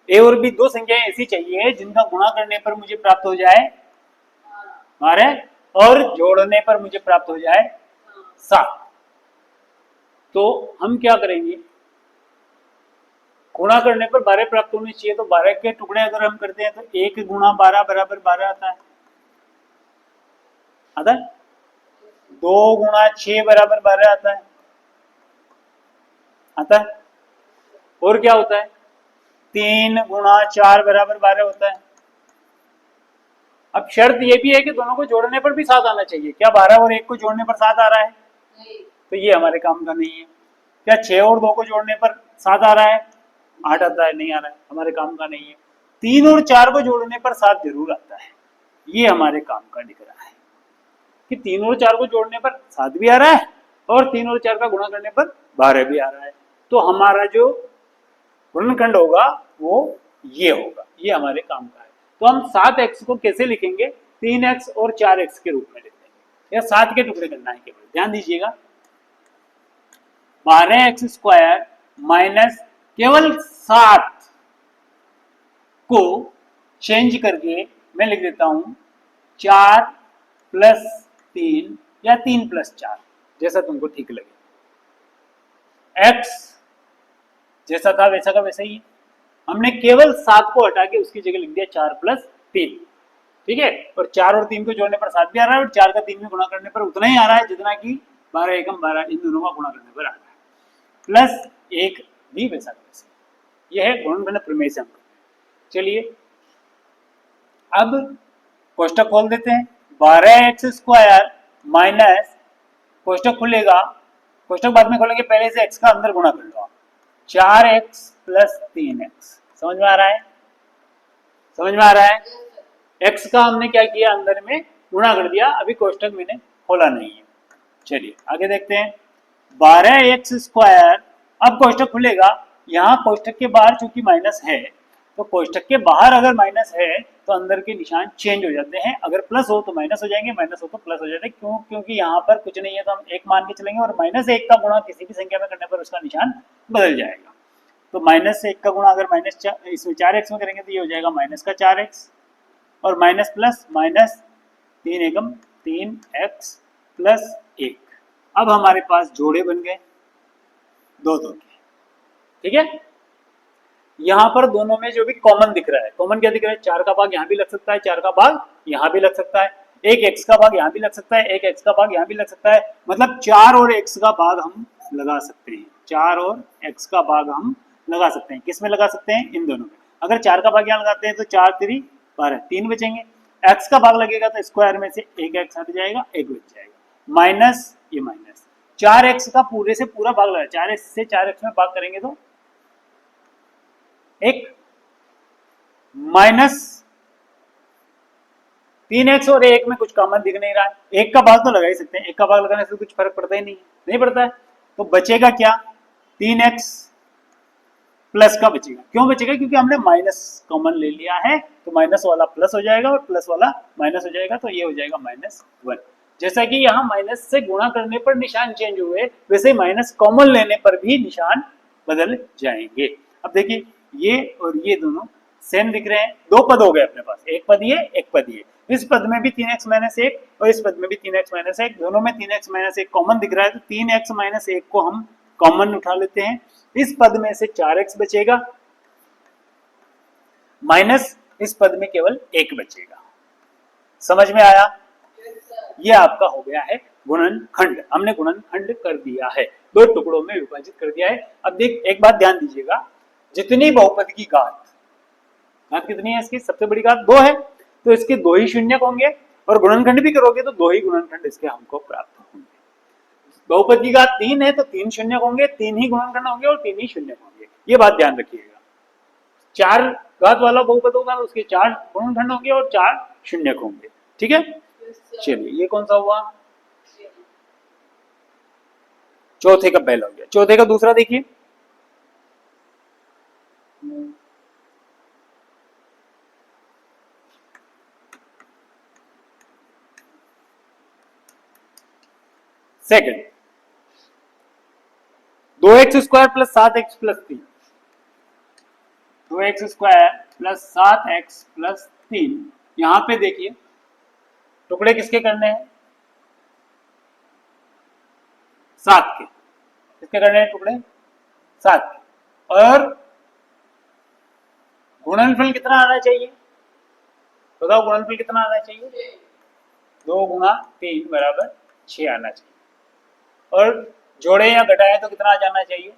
ए और बी दो संख्याएं ऐसी चाहिए जिनका गुणा करने पर मुझे प्राप्त हो जाए 12, और जोड़ने पर मुझे प्राप्त हो जाए 7। तो हम क्या करेंगे? गुणा करने पर 12 प्राप्त होने चाहिए, तो 12 के टुकड़े अगर हम करते हैं तो 1 गुणा 12 बराबर 12 आता है। 2 गुणा 6 बराबर 12 आता है। और क्या होता है? 3 गुणा 4 बराबर 12 होता है। अब शर्त ये भी है कि दोनों को जोड़ने पर भी 7 आना चाहिए। क्या 12 और 1 को जोड़ने पर 7 आ रहा है? नहीं। तो ये हमारे काम का नहीं है। क्या 6 और 2 को जोड़ने पर 7 आ रहा है? 8 आता है? नहीं आ रहा है, हमारे काम का नहीं है। 3 और 4 को जोड़ने पर 7 जरूर आता है, ये हमारे काम का दिख रहा है कि 3 और 4 को जोड़ने पर 7 भी आ रहा है और 3 और 4 का गुणा करने पर 12 भी आ रहा है। तो हमारा जो गुणनखंड होगा वो ये होगा, ये हमारे काम का है। तो हम 7x को कैसे लिखेंगे? 3x और 4x के रूप में लिख देंगे, या 7 के टुकड़े करना है केवल। ध्यान दीजिएगा, 12x स्क्वायर माइनस केवल 7 को चेंज करके मैं लिख देता हूं 4 प्लस 3 या 3 प्लस 4, जैसा तुमको ठीक लगे। x जैसा था वैसा का वैसा ही है। हमने केवल 7 को हटा के उसकी जगह लिख दिया 4 प्लस 3, ठीक है। और 4 और 3 को जोड़ने पर 7 भी आ रहा है और 4 का 3 में गुणा करने पर उतना ही आ रहा है जितना कि 12 एकम 12 इन दोनों का गुणा करने पर आ रहा है, प्लस 1 भी वैसा का वैसा। यह है गुणनखंड प्रमेय से हम। चलिए अब कोष्टक खोल देते हैं। 12x² माइनस, कोष्टक खुलेगा, कोष्टक बाद में खोलेंगे, पहले से x का अंदर गुणा कर लो आप, 4x प्लस 3x। समझ में आ रहा है? समझ में आ रहा है? x का हमने क्या किया, अंदर में गुणा कर दिया, अभी कोष्टक मैंने खोला नहीं है। चलिए आगे देखते हैं। 12x², अब कोष्टक खुलेगा, यहाँ कोष्टक के बाहर चूंकि माइनस है तो कोष्टक के बाहर अगर माइनस है तो अंदर के निशान चेंज हो जाते हैं, अगर प्लस हो तो माइनस हो जाएंगे, माइनस हो तो प्लस हो जाते हैं। क्यों? क्योंकि यहाँ पर कुछ नहीं है तो हम 1 मान के चलेंगे और -1 का गुणा किसी भी संख्या में करने पर उसका निशान बदल जाएगा। तो -1 का गुणा अगर इसमें 4x में करेंगे तो ये हो जाएगा माइनस का 4x और माइनस प्लस माइनस 3 एकम 3x प्लस 1। अब हमारे पास जोड़े बन गए दो के, ठीक है। यहां पर दोनों में जो भी कॉमन दिख रहा है, कॉमन क्या दिख रहा है, 4 का भाग यहां भी लग सकता है, 4 का भाग यहां भी लग सकता है, एक x का भाग यहां भी लग सकता है, एक x का भाग यहां भी लग सकता है, मतलब 4 और x का भाग हम लगा सकते हैं, 4 और x का भाग हम लगा सकते हैं। किस में लगा सकते हैं? इन दोनों में। अगर 4 का भाग यहां लगाते हैं तो 4 3 12, 3 बचेंगे। x का भाग लगेगा तो स्क्वायर में से एक x हट जाएगा, एक बच जाएगा, माइनस ये माइनस 4x का पूरे से पूरा भाग लगा, 4x से 4x में भाग करेंगे तो एक, माइनस 3x और 1 में कुछ कॉमन दिख नहीं रहा है, एक का भाग तो लगा ही सकते हैं, एक का भाग लगाने से कुछ फर्क पड़ता ही नहीं पड़ता है। तो बचेगा क्या, 3x प्लस का बचेगा। क्यों बचेगा? क्योंकि हमने माइनस कॉमन ले लिया है, तो माइनस वाला प्लस हो जाएगा और प्लस वाला माइनस हो जाएगा, तो ये हो जाएगा -1। जैसा कि यहाँ माइनस से गुणा करने पर निशान चेंज हुए, वैसे माइनस कॉमन लेने पर भी निशान बदल जाएंगे। अब देखिए ये और ये दोनों सेम दिख रहे हैं, दो पद हो गए अपने पास, एक पद ये एक पद ये। इस पद में भी 3x - 1 और इस पद में भी 3x - 1, दोनों में 3x - 1 कॉमन दिख रहा है, तो 3x - 1 को हम कॉमन उठा लेते हैं। इस पद में से 4x बचेगा, माइनस इस पद में केवल 1 बचेगा। समझ में आया? ये आपका हो गया है गुणनखंड। हमने गुणनखंड कर दिया है, दो टुकड़ों में विभाजित कर दिया है। अब देख एक बात ध्यान दीजिएगा, जितनी बहुपद की घात कितनी है इसकी, सबसे बड़ी घात 2 है, तो इसके 2 ही शून्यक होंगे, और गुणनखंड भी करोगे तो 2 ही गुणनखंड इसके हमको प्राप्त होंगे। बहुपद की घात 3 है तो 3 शून्यक होंगे, 3 ही गुणनखंड होंगे और 3 ही शून्यक होंगे, ये बात ध्यान रखिएगा। 4 घात वाला बहुपद होगा तो उसके 4 गुणनखंड होंगे और 4 शून्यक होंगे, ठीक है। चलिए ये कौन सा हुआ, चौथे का पहला हो गया। चौथे का दूसरा देखिए, second 2x² plus 7x plus 3, 2x² plus 7x plus 3। यहां पे देखिए टुकड़े किसके करने हैं, 7 के। किसके करने हैं टुकड़े, 7 के। और गुणनफल कितना आना चाहिए, बताओ गुणनफल कितना आना चाहिए, 2 गुणा 3 बराबर 6 आना चाहिए। और जोड़े या घटाए तो कितना आ जाना चाहिए,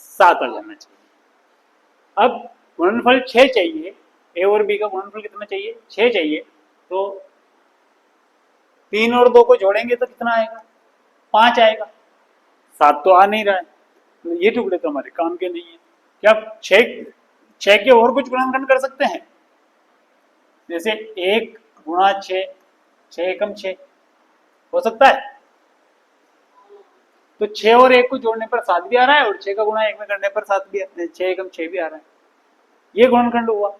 7 आ जाना चाहिए। अब गुणनफल 6 चाहिए, ए और बी का गुणनफल कितना चाहिए, 6 चाहिए, तो 3 और 2 को जोड़ेंगे तो कितना आएगा, 5 आएगा, 7 तो आ नहीं रहा है, तो ये टुकड़े तो हमारे काम के नहीं है। क्या 6 के और कुछ गुणनखंड कर सकते हैं, जैसे 1 गुणा 6, 6 एकम 6 हो सकता है, तो 6 और 1 को जोड़ने पर 7 भी आ रहा है और 6 का गुणा 1 में करने पर 7 भी, 6 एकम 6 भी आ रहा है, ये गुणनखंड हुआ।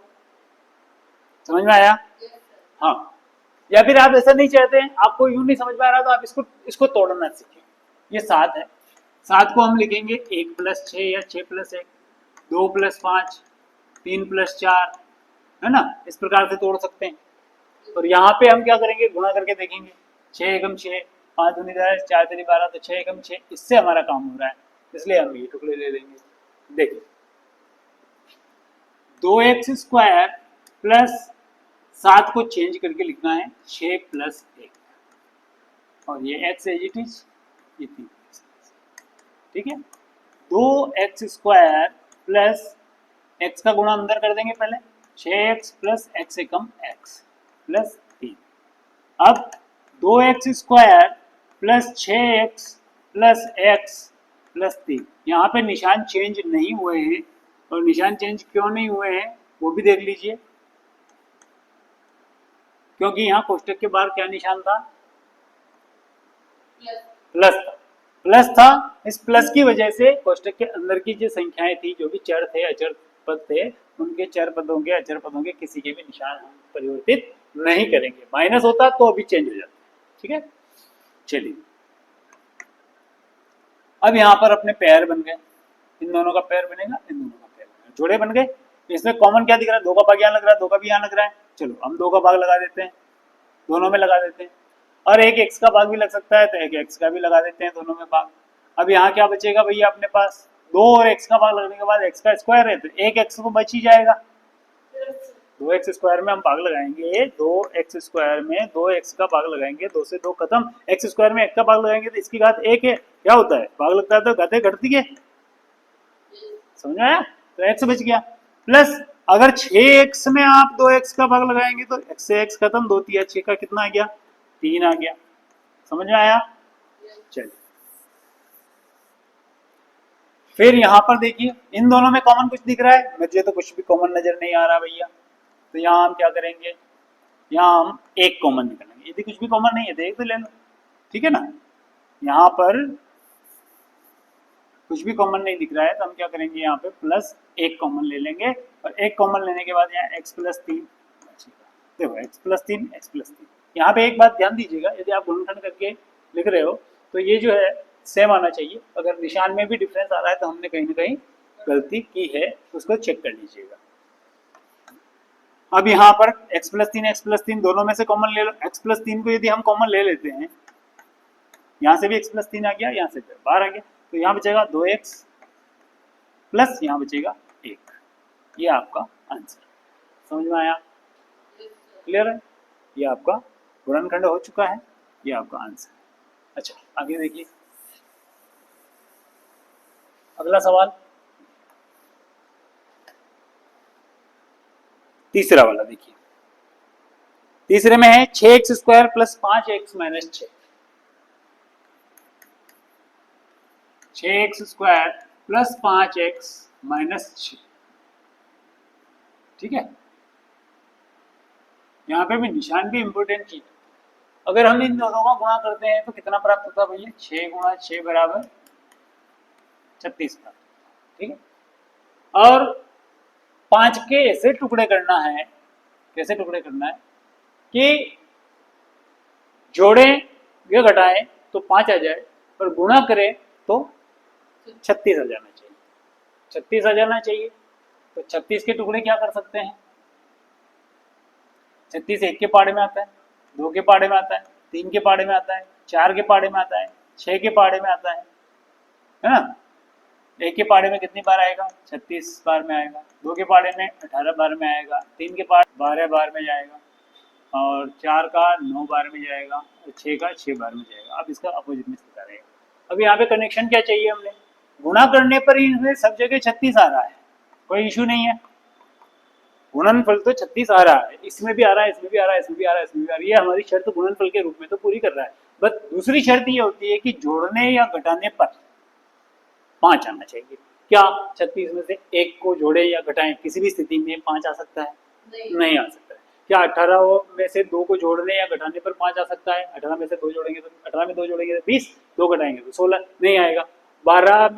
समझ में आया? हाँ। या फिर आप ऐसा नहीं चाहते हैं, आपको यूं नहीं समझ में आ रहा तो आप इसको तोड़ना सीखें। ये 7 है, 7 को हम लिखेंगे 1 + 6 या 6 + 1, 2 + 5, 3 + 4, है ना, इस प्रकार से तोड़ सकते हैं। और यहाँ पे हम क्या करेंगे, गुणा करके देखेंगे, 6 एकम 6, 5 दूनी 10, 4 तेरी 12, तो 6 एकम 6, इससे हमारा काम हो रहा है, इसलिए हम ये टुकड़े ले लेंगे। देखिए 2x² प्लस 7 को चेंज करके लिखना है 6 + 1, और ये x एज इट इज, ये 3, ठीक है। 2x² प्लस x का गुणा अंदर कर देंगे पहले, 6x प्लस x एकम x प्लस 3। अब 2x² plus 6x plus x plus 3, यहाँ पे निशान चेंज नहीं हुए हैं, और निशान चेंज क्यों नहीं हुए हैं वो भी देख लीजिए, क्योंकि यहाँ कोष्टक के बाहर क्या निशान था, प्लस था, प्लस था। इस प्लस की वजह से कोष्टक के अंदर की जो संख्याएं थी, जो भी चर थे, अचर पद थे, उनके चर पदों के, अचर पदों के किसी के भी निशान हम परिवर्तित नहीं करेंगे। माइनस होता तो अभी चेंज हो जाता, ठीक है। चलिए अब यहाँ पर अपने पेयर बन गए, इन दोनों का पेयर बनेगा, इन दोनों का पेयर बनेगा, जोड़े बन गए। इसमें कॉमन क्या दिख रहा है, 2 का भाग यहाँ लग रहा है, 2 का भी यहाँ लग रहा है, चलो हम 2 का भाग लगा देते हैं, दोनों में लगा देते हैं। और एक x का भाग भी लग सकता है, तो एक x का भी लगा देते हैं दोनों में भाग। अब यहाँ क्या बचेगा भैया अपने पास, 2 और x का भाग लगने के बाद x का स्क्वायर है, तो एक x को बच ही जाएगा। 2x² में हम भाग लगाएंगे, 2x² में 2x का भाग लगाएंगे, 2 से 2 खत्म, x² में 1 का भाग लगाएंगे तो इसकी घात 1 है, क्या होता है, भाग लगता है तो घातें घटती है, समझ में आया। तो x बच गया, प्लस अगर 6x में आप 2x का भाग लगाएंगे तो x से x खत्म, 2 3 6 का कितना आ गया, 3 आ गया, समझ में आया। चलिए फिर यहाँ पर देखिए, इन दोनों में कॉमन कुछ दिख रहा है, मुझे तो कुछ भी कॉमन नजर नहीं आ रहा भैया, तो यहाँ हम क्या करेंगे, यहाँ हम एक कॉमन निकालेंगे, यदि कुछ भी कॉमन नहीं है तो एक तो ले लो, ठीक है ना। यहाँ पर कुछ भी कॉमन नहीं दिख रहा है तो हम क्या करेंगे, यहाँ पे प्लस एक कॉमन ले लेंगे, और एक कॉमन लेने के बाद यहाँ x + 3 देखो, x + 3 x + 3। यहाँ पे एक बात ध्यान दीजिएगा, यदि आप गुणनखंड करके लिख रहे हो तो ये जो है सेम आना चाहिए, अगर निशान में भी डिफरेंस आ रहा है तो हमने कहीं ना कहीं गलती की है, उसको चेक कर लीजिएगा। अब यहाँ पर x + 3 दोनों में से कॉमन ले लो, x + 3 को यदि हम कॉमन ले लेते हैं, यहाँ से भी x + 3 आ गया, यहाँ से बाहर आ गया, तो यहाँ बचेगा 2x प्लस यहाँ बचेगा 1, ये आपका आंसर, समझ में आया, क्लियर है, ये आपका गुणनखंड हो चुका है, ये आपका आंसर। अच्छा आगे देखिए, अगला सवाल तीसरा वाला देखिए, तीसरे में है 6x² plus 5x minus 6, 6x² plus 5x minus 6, ठीक है। यहाँ पे भी निशान भी इंपॉर्टेंट चीज, अगर हम इन दोनों का गुणा करते हैं तो कितना प्राप्त होता है भैया, 6 गुणा 6 बराबर 36 प्राप्त, ठीक है। और 5 के ऐसे टुकड़े करना है, कैसे टुकड़े करना है कि जोड़े या घटाएं तो 5 आ जाए, और गुणा करें तो 36 आ जाना चाहिए, 36 आ जाना चाहिए। तो 36 के टुकड़े क्या कर सकते हैं, 36 1 के पाड़े में आता है, 2 के पाड़े में आता है, 3 के पाड़े में आता है, 4 के पाड़े में आता है, 6 के पाड़े में आता है ना। 1 के पाड़े में कितनी बार आएगा, 36 बार में आएगा, 2 के पाड़े में 18 बार में आएगा, 3 के पाड़े 12 बार में जाएगा, और 4 का 9 बार में जाएगा, और 6 का 6 बार में जाएगा। अब इसका अपोजिट में सीधा रहेगा। अब यहाँ पे कनेक्शन क्या चाहिए, हमने गुणा करने पर ही इसमें सब जगह 36 आ रहा है, कोई इशू नहीं है, गुणनफल तो 36 आ रहा है, इसमें भी आ रहा है, इसमें भी आ रहा है, इसमें भी आ रहा है, इसमें भी आ रहा है, ये हमारी शर्त गुणनफल के रूप में तो पूरी कर रहा है। बस दूसरी शर्त ये होती है कि जोड़ने या घटाने पर 5 आना चाहिए। क्या 36 में से 1 को जोड़े या घटाएं, किसी भी स्थिति में 5 आ सकता है, नहीं आ सकता है। क्या 18 में से 2 को जोड़ने या घटाने पर 5 आ सकता है, 18 में से 2 जोड़ेंगे तो 18 में 2 जोड़ेंगे तो 20, 2 घटाएंगे तो 16, नहीं आएगा। 12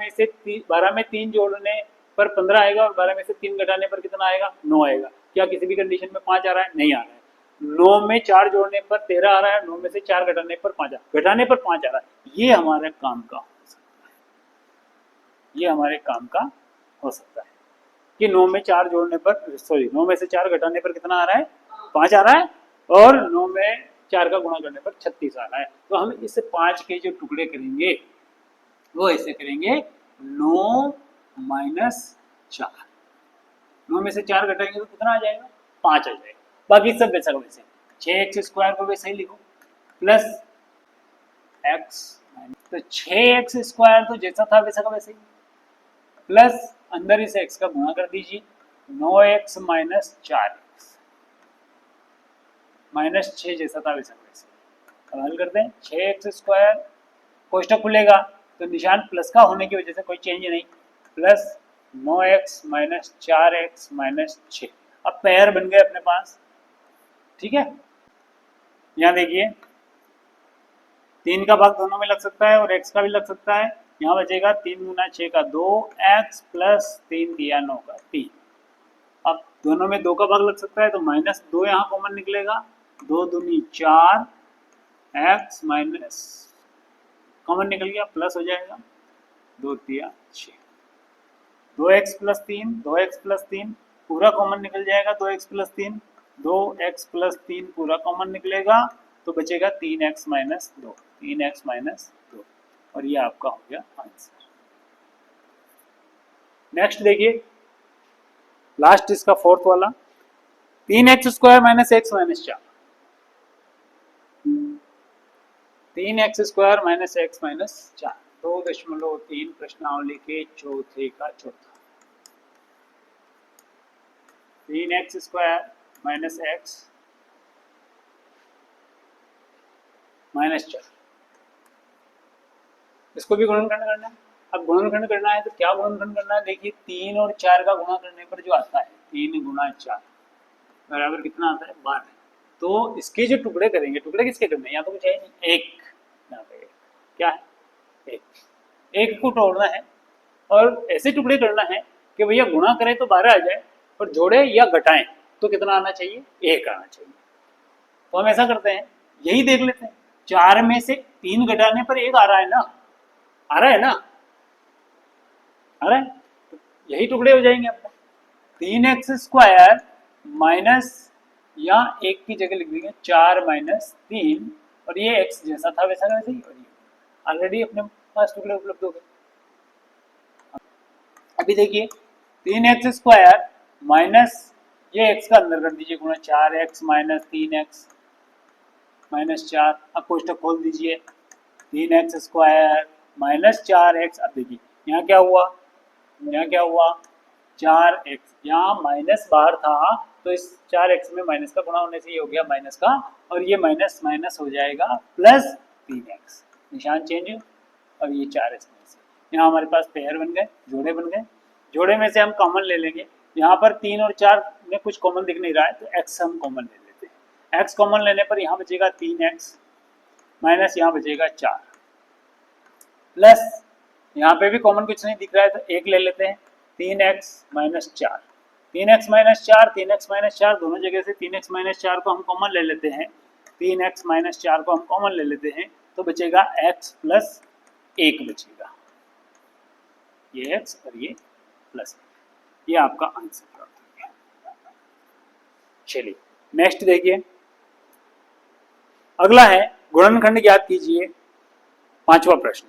में 3 जोड़ने पर 15 आएगा, और 12 में से 3 घटाने पर कितना आएगा, 9 आएगा। क्या किसी भी कंडीशन में 5 आ रहा है, नहीं आ रहा है। 9 में 4 जोड़ने पर 13 आ रहा है, 9 में से 4 घटाने पर 5 घटाने पर 5 आ रहा है, ये हमारे काम का हो सकता है, ये हमारे काम का हो सकता है कि 9 में 4 जोड़ने पर, सॉरी 9 में से 4 घटाने पर कितना आ रहा है, 5 आ रहा है, और 9 में 4 का गुणा करने पर 36 आ रहा है। तो हम इस 5 के जो टुकड़े करेंगे वो ऐसे करेंगे 9 माइनस 4। 9 में से 4 घटाएंगे तो कितना आ जाएगा, 5 आ जाएगा। बाकी सब वैसा का वैसे, 6x² को वैसे ही लिखो प्लस x, तो 6x² तो जैसा था वैसा का वैसे ही, प्लस अंदर इस x का गुणा कर दीजिए, 9x माइनस 4x माइनस 6 जैसा था वैसा का वैसे। अब हल करते हैं, 6x² कोष्टक खुलेगा तो निशान प्लस का होने की वजह से कोई चेंज नहीं, plus 9x minus 4x minus 6। अब पेयर बन गए अपने पास, ठीक है। यहाँ देखिए 3 का भाग दोनों में लग सकता है और x का भी लग सकता है। यहाँ बचेगा 3 गुना 6 का 2x प्लस 3 दिया 9 का 3। अब दोनों में 2 का भाग लग सकता है तो माइनस 2 यहाँ कॉमन निकलेगा, 2 दूनी 4, x माइनस कॉमन निकल गया, प्लस हो जाएगा 2 दिया 6, 2x प्लस 3, 2x प्लस 3 पूरा कॉमन निकल जाएगा, 2x प्लस 3, 2x प्लस 3 पूरा कॉमन निकलेगा तो बचेगा 3x माइनस 2, 3x माइनस 2, और ये आपका हो गया आंसर। नेक्स्ट देखिए लास्ट इसका फोर्थ वाला, 3x² minus x minus 4, 3x² minus x minus 4, 2.3 प्रश्नावली के चौथे का चौथा। 3x² माइनस x माइनस 4, इसको भी गुणनखंड करना है। अब गुणनखंड करना है तो क्या गुणनखंड करना है, देखिए 3 और 4 का गुणा करने पर जो आता है 3 गुना 4 बराबर कितना आता है, 12। तो इसके जो टुकड़े करेंगे, टुकड़े किसके करने हैं, यहाँ तो कुछ है नहीं, एक यहाँ पे क्या है, एक को तोड़ना है और ऐसे टुकड़े करना है कि भैया गुणा करें तो 12 आ जाए और जोड़े या घटाएं तो कितना आना चाहिए, 1 आना चाहिए। तो हम ऐसा करते हैं, यही देख लेते हैं, 4 में से 3 घटाने पर 1 आ रहा है ना, आ रहा है ना, आ रहा है, तो यही टुकड़े हो जाएंगे अपने। 3x² माइनस, यहाँ 1 की जगह लिख देंगे 4 माइनस 3, और ये x जैसा था वैसा का वैसे ही, और ये ऑलरेडी अपने पास टुकड़े उपलब्ध हो गए। अभी देखिए 3x² माइनस ये x का अंदर कर दीजिए गुणा 4x माइनस 3x माइनस 4, अब कोष्टक खोल दीजिए, 3x² माइनस 4x। अब देखिए यहाँ क्या हुआ, यहाँ क्या हुआ, 4x, यहाँ माइनस बाहर था तो इस 4x में माइनस का गुणा होने से ये हो गया माइनस का, और ये माइनस माइनस हो जाएगा प्लस 3x, निशान चेंज, और ये 4x में से यहाँ हमारे पास पेयर बन गए, जोड़े बन गए। जोड़े में से हम कॉमन ले लेंगे, यहाँ पर 3 और 4 में कुछ कॉमन दिख नहीं रहा है तो x हम कॉमन ले लेते हैं। x कॉमन लेने पर यहाँ बचेगा 3x माइनस यहाँ बचेगा 4, प्लस यहाँ पे भी कॉमन कुछ नहीं दिख रहा है तो 1 ले लेते हैं, 3x minus 4, 3x minus 4, 3x minus 4 दोनों जगह से 3x माइनस 4 को हम कॉमन ले लेते हैं, 3x माइनस 4 को हम कॉमन ले लेते हैं तो बचेगा x प्लस 1 बचेगा, ये x और ये प्लस, ये आपका आंसर प्राप्त हो गया। चलिए नेक्स्ट देखिए, अगला है गुणनखंड ज्ञात कीजिए, 5वां प्रश्न।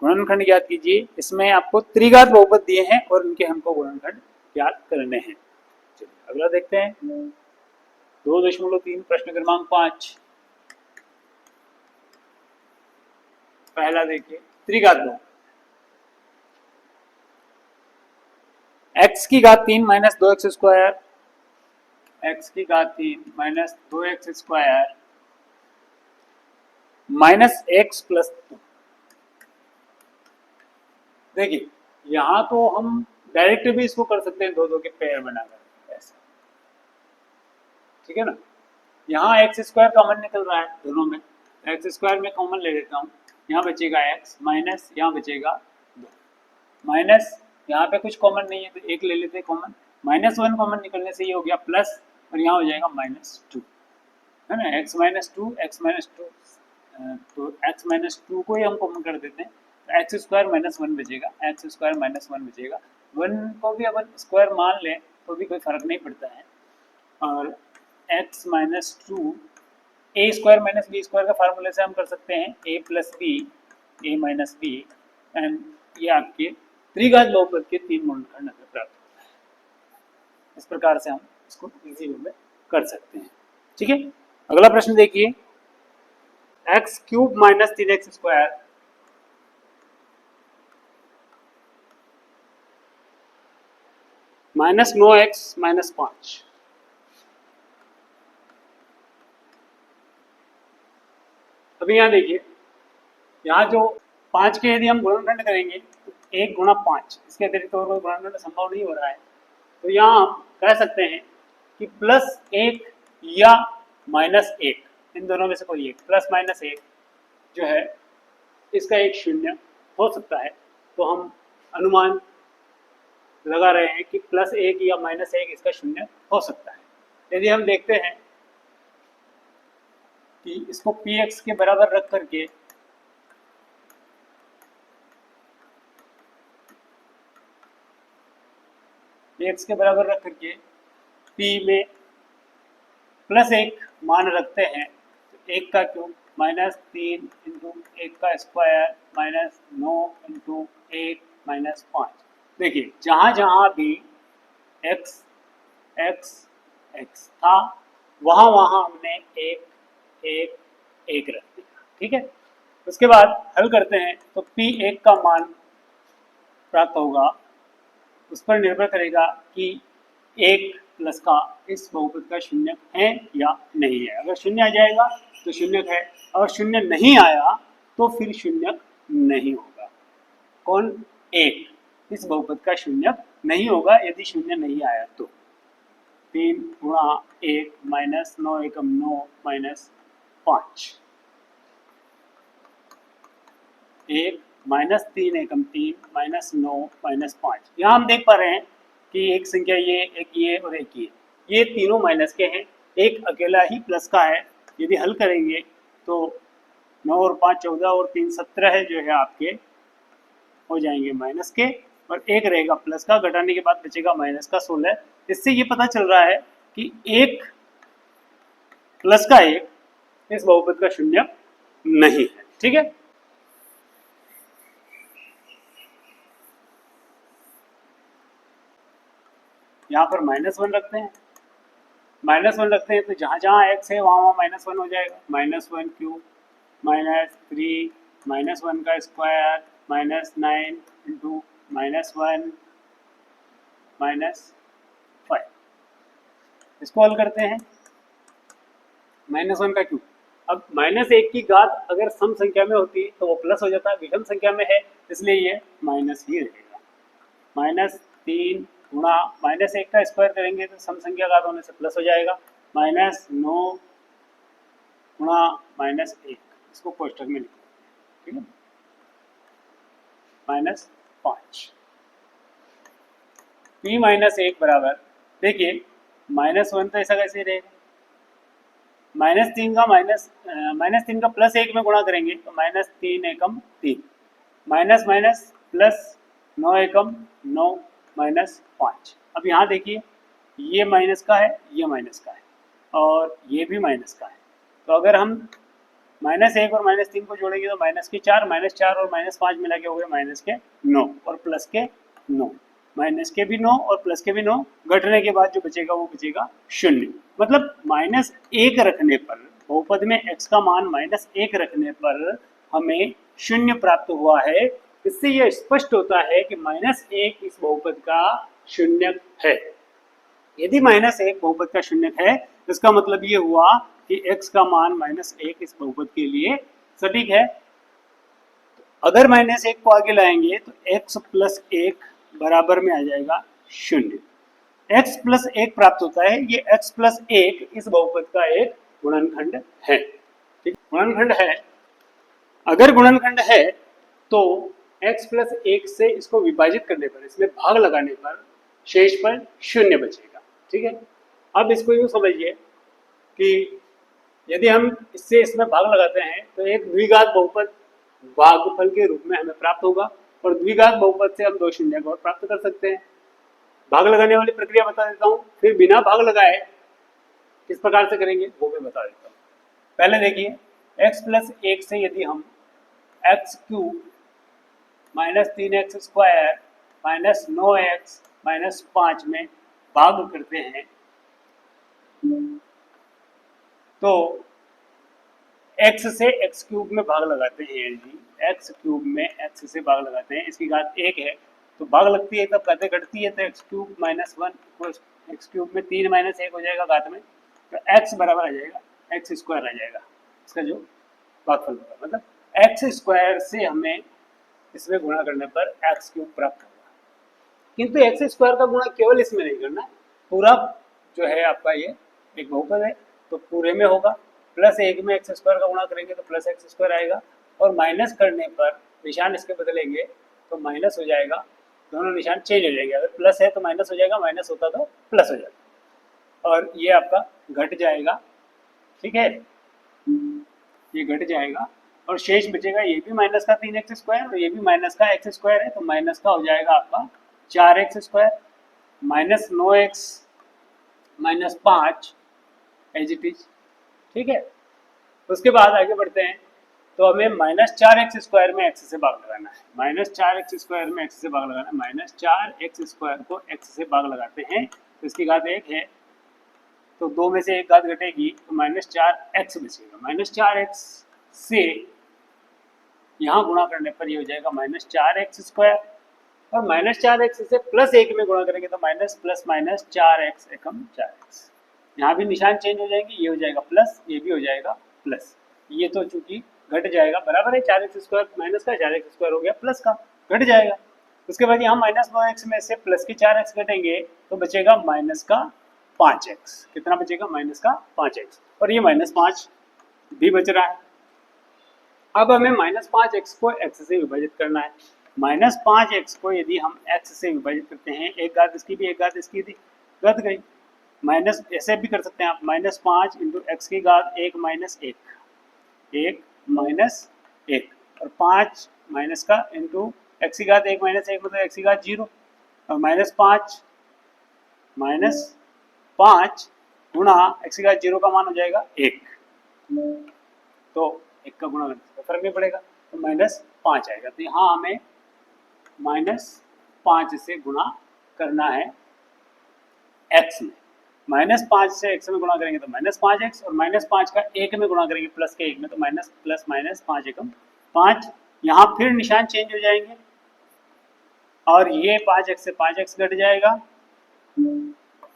गुणनखंड ज्ञात कीजिए, इसमें आपको त्रिघात बहुपद दिए हैं और इनके हमको गुणनखंड ज्ञात करने हैं। चलिए अगला देखते हैं, 2.3 प्रश्न क्रमांक 5। पहला देखिए त्रिघात बहुपद, x की घात 3 माइनस 2x² x की घात 3 minus 2x² minus x plus 2। देखिए यहाँ तो हम डायरेक्ट भी इसको कर सकते हैं, दो दो के पेयर बनाकर ऐसा, ठीक है ना। यहाँ x² कॉमन निकल रहा है दोनों में, x² में कॉमन ले लेता हूँ, यहाँ बचेगा x माइनस यहाँ बचेगा 2, माइनस यहाँ पे कुछ कॉमन नहीं है तो 1 ले लेते हैं कॉमन, -1 कॉमन निकलने से ये हो गया प्लस, और यहाँ हो जाएगा -2, है ना, x माइनस 2 तो x माइनस 2 को ही हम कॉमन कर देते हैं एक्स स्क्वायर माइनस वन बचेगा, एक्स स्क्वायर माइनस वन बचेगा। वन को भी अपन स्क्वायर मान लें तो भी कोई फर्क नहीं पड़ता है। और x minus two, A square minus B square का फार्मूले से हम कर सकते हैं A plus B, A minus B, and ये आपके त्रिघात बहुपद के तीन गुणनखंड हमें प्राप्त होता है। इस प्रकार से हम इसको इजी वे में कर सकते हैं। ठीक है, अगला प्रश्न देखिए, x cube minus 3x square minus 9x minus 5। अभी यहाँ देखिए, यहाँ जो 5 के यदि हम गुणनखंड करेंगे तो 1 गुणा 5, इसके अतिरिक्त और कोई गुणनखंड संभव नहीं हो रहा है। तो यहाँ हम कह सकते हैं कि प्लस 1 या माइनस 1, इन दोनों में से कोई एक, प्लस माइनस 1 जो है इसका एक शून्य हो सकता है। तो हम अनुमान लगा रहे हैं कि प्लस 1 या माइनस 1 इसका शून्य हो सकता है। यदि हम देखते हैं कि इसको px के बराबर रख करके px के बराबर रख करके p में प्लस 1 मान रखते हैं तो 1 का क्यूब माइनस 3 इंटू 1 का स्क्वायर माइनस 9 इंटू 1 माइनस 5। देखिए, जहाँ जहाँ भी x x x था वहाँ वहाँ हमने एक एक एक रख दिया। ठीक है, उसके बाद हल करते हैं तो p1 का मान प्राप्त होगा, उस पर निर्भर करेगा कि 1 प्लस का इस बहुपद का शून्य है या नहीं है। अगर शून्य आ जाएगा तो शून्य है, अगर शून्य नहीं आया तो फिर शून्य नहीं होगा। कौन? 1 इस बहुपद का शून्य नहीं होगा यदि शून्य नहीं आया तो। 3 गुणा 1 माइनस 9 एकम 9 माइनस 5, 1 माइनस 3 एकम 3 माइनस 9 माइनस 5। यहाँ हम देख पा रहे हैं कि एक संख्या ये, एक ये और एक ये तीनों माइनस के हैं, एक अकेला ही प्लस का है। यदि हल करेंगे तो 9 और 5 14 और 3 17 जो है आपके हो जाएंगे माइनस के, और एक रहेगा प्लस का, घटाने के बाद बचेगा माइनस का 16। इससे ये पता चल रहा है कि एक प्लस का एक इस बहुपद का शून्य नहीं है। ठीक है, यहाँ पर -1 रखते हैं, -1 रखते हैं तो जहाँ जहाँ x है वहाँ वहाँ -1 हो जाएगा। -1 क्यूब -3 -1 का स्क्वायर -9 इंटू -1 -5। इसको हल करते हैं, -1 का क्यूब। अब -1 की घात अगर सम संख्या में होती तो वो प्लस हो जाता, विषम संख्या में है इसलिए ये माइनस ही रहेगा। -3 गुणा -1 का स्क्वायर करेंगे तो सम संख्या घात होने से प्लस हो जाएगा। -9 गुणा -1, इसको कोष्टक में लिखो। ठीक है, -5। p -1 बराबर, देखिए -1 तो ऐसा कैसे रहेगा, -3 का -3 का +1 में गुणा करेंगे तो -3 एकम 3 माइनस माइनस प्लस 9 एकम 9 -5। अब यहाँ देखिए, ये माइनस का है, ये माइनस का है और ये भी माइनस का है। तो अगर हम -1 और -3 को जोड़ेंगे तो -4 और -5 मिला के हो गए -9 और प्लस के 9, माइनस के भी 9 और प्लस के भी 9, घटने के बाद जो बचेगा वो बचेगा 0। मतलब -1 रखने पर, बहुपद में x का मान -1 रखने पर हमें 0 प्राप्त हुआ है। इससे यह स्पष्ट होता है कि -1 इस बहुपद का शून्यक है। यदि -1 बहुपद का शून्यक है इसका मतलब ये हुआ कि x का मान -1 इस बहुपद के लिए सटीक है। अगर -1 को आगे लाएंगे तो x + 1 बराबर में आ जाएगा 0। x + 1 प्राप्त होता है, ये x + 1 इस बहुपद का एक गुणनखंड है। ठीक, गुणनखंड है। अगर गुणनखंड है तो x + 1 से इसको विभाजित करने पर, इसमें भाग लगाने पर शेष पर 0 बचेगा। ठीक है, अब इसको यूँ समझिए कि यदि हम इससे इसमें भाग लगाते हैं तो एक द्विघात बहुपद भागफल के रूप में हमें प्राप्त होगा। और द्विघात बहुपद से हम दो शून्य को और प्राप्त कर सकते हैं। भाग लगाने वाली प्रक्रिया बता देता हूँ, फिर बिना भाग लगाए किस प्रकार से करेंगे वो भी बता देता हूँ। पहले देखिए, x प्लस 1 से यदि हम x cube minus 3x² minus 9x minus 5 में भाग करते हैं तो x से x क्यूब में भाग लगाते हैं जी, x क्यूब में x से भाग लगाते हैं, इसकी घात 1 है तो भाग लगती है तब घातें घटती है, तो x cube minus 1 x cube में 3 माइनस 1 हो जाएगा घात में, तो x बराबर आ जाएगा एक्स स्क्वायर आ जाएगा इसका जो भागफल होगा। मतलब एक्स स्क्वायर से हमें इसमें गुणा करने पर एक्स क्यूब प्राप्त होगा। किंतु एक्स स्क्वायर का गुणा केवल इसमें नहीं करना, पूरा जो है आपका ये एक बहुपद है तो पूरे में होगा। प्लस 1 में एक्स स्क्वायर का गुणा करेंगे तो प्लस एक्स स्क्वायर आएगा, और माइनस करने पर निशान इसके बदलेंगे तो माइनस हो जाएगा, दोनों निशान चेंज हो जाएंगे। अगर प्लस है तो माइनस हो जाएगा, माइनस होता तो प्लस हो जाएगा, और ये आपका घट जाएगा। ठीक है, ये घट जाएगा और शेष बचेगा ये भी माइनस का 3x² और ये भी माइनस का x² है, तो माइनस का हो जाएगा आपका 4x² minus 9x minus 5 as it is. ठीक है, उसके बाद आगे बढ़ते हैं, तो हमें माइनस 4x² में x से भाग लगाना है, माइनस 4x² में x से भाग लगाना है, माइनस 4x² को x से भाग लगाते हैं तो इसकी घात 1 है, तो 2 में से एक घात घटेगी तो माइनस 4x बचेगा। माइनस 4x से यहाँ गुणा करने पर ये हो जाएगा माइनस 4x², और माइनस 4x से प्लस 1 में गुणा करेंगे तो माइनस प्लस माइनस 4x एकम 4x, यहाँ भी निशान चेंज हो जाएंगे, ये हो जाएगा प्लस, ये भी हो जाएगा प्लस, ये तो चूंकि घट जाएगा, बराबर है 4x² माइनस का 4x² हो गया प्लस का, घट जाएगा। उसके बाद यहाँ माइनस 9x में से प्लस के 4x घटेंगे तो बचेगा माइनस का 5x। कितना बचेगा? माइनस का 5x, और ये माइनस 5 भी बच रहा है। अब हमें माइनस 5x को x से विभाजित करना है। माइनस 5x को यदि हम x से विभाजित करते हैं, एक घात इसकी भी एक घात इसकी थी, घट गई, माइनस ऐसे भी कर सकते हैं आप, माइनस 5 इंटू एक्स की घात 1 माइनस 1, 1 माइनस 1, और 5 माइनस का इंटू एक्स की घात 1 माइनस 1 मतलब एक्स की घात 0, और माइनस 5 गुणा एक्स की घात 0 का मान हो जाएगा 1, तो 1 का गुणा करने से फर्क नहीं पड़ेगा, तो माइनस 5 आएगा। तो यहाँ हमें माइनस 5 से गुणा करना है x में, माइनस 5 से x में गुणा करेंगे तो माइनस 5x, और माइनस 5 का 1 में गुणा करेंगे प्लस के 1 में तो माइनस प्लस माइनस 5 एकम 5, यहाँ फिर निशान चेंज हो जाएंगे और ये 5x से 5x घट जाएगा,